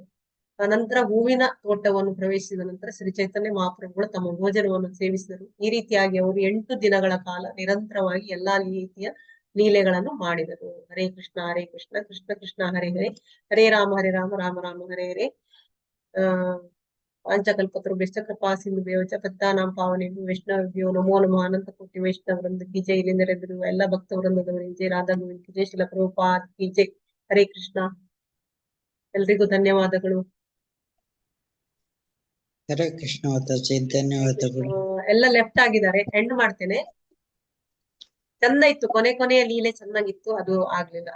Speaker 2: ಅನಂತರ ಹೂವಿನ ತೋಟವನ್ನು ಪ್ರವೇಶಿಸಿದ ನಂತರ ಶ್ರೀ ಚೈತನ್ಯ ಮಹಾಪ್ರಭುಗಳು ತಮ್ಮ ಭೋಜನವನ್ನು ಸೇವಿಸಿದರು. ಈ ರೀತಿಯಾಗಿ ಅವರು 8 ದಿನಗಳ ಕಾಲ ನಿರಂತರವಾಗಿ ಎಲ್ಲಾ ರೀತಿಯ ಲೀಲೆಗಳನ್ನು ಮಾಡಿದರು. ಹರೇ ಕೃಷ್ಣ ಕೃಷ್ಣ ಕೃಷ್ಣ ಹರೇ ಹರೇ, ಹರೇ ರಾಮ ರಾಮ ರಾಮ ಹರೇ ಹರೇ. ಪಾಂಚಕಲ್ಪತರುಭ್ಯಶ್ಚ ಕೃಪಾ ಸಿಂಧುಭ್ಯೋ ಚ ಪತಿತಾನಾಂ ಪಾವನೇಭ್ಯೋ ವೈಷ್ಣವೇಭ್ಯೋ ನಮೋ ನಮಃ. ಅನಂತ ಕೋಟಿ ವೈಷ್ಣವ ವೃಂದ ಕಿ ಜೈ. ಇಲ್ಲಿಂದರೆದ್ರು ಎಲ್ಲ ಭಕ್ತ ವೃಂದದವರಿಗೆ ಜೈ. ರಾಧಾ ಗೋವಿಂದ ಕಿ ಜೈ. ಶ್ರೀಲ ಪ್ರಭುಪಾದ್ ಕಿ ಜೈ. ಹರೇ ಕೃಷ್ಣ. ಎಲ್ರಿಗೂ ಧನ್ಯವಾದಗಳು.
Speaker 5: ಹರೇ ಕೃಷ್ಣ ಮಾತಾಜಿ, ಧನ್ಯವಾದಗಳು.
Speaker 2: ಎಲ್ಲ ಲೆಫ್ಟ್ ಆಗಿದ್ದಾರೆ, ಎಂಡ್ ಮಾಡ್ತೇನೆ. ಚಂದ ಇತ್ತು, ಕೊನೆಯ ಲೀಲೆ ಚೆನ್ನಾಗಿತ್ತು, ಅದು ಆಗ್ಲಿಲ್ಲ.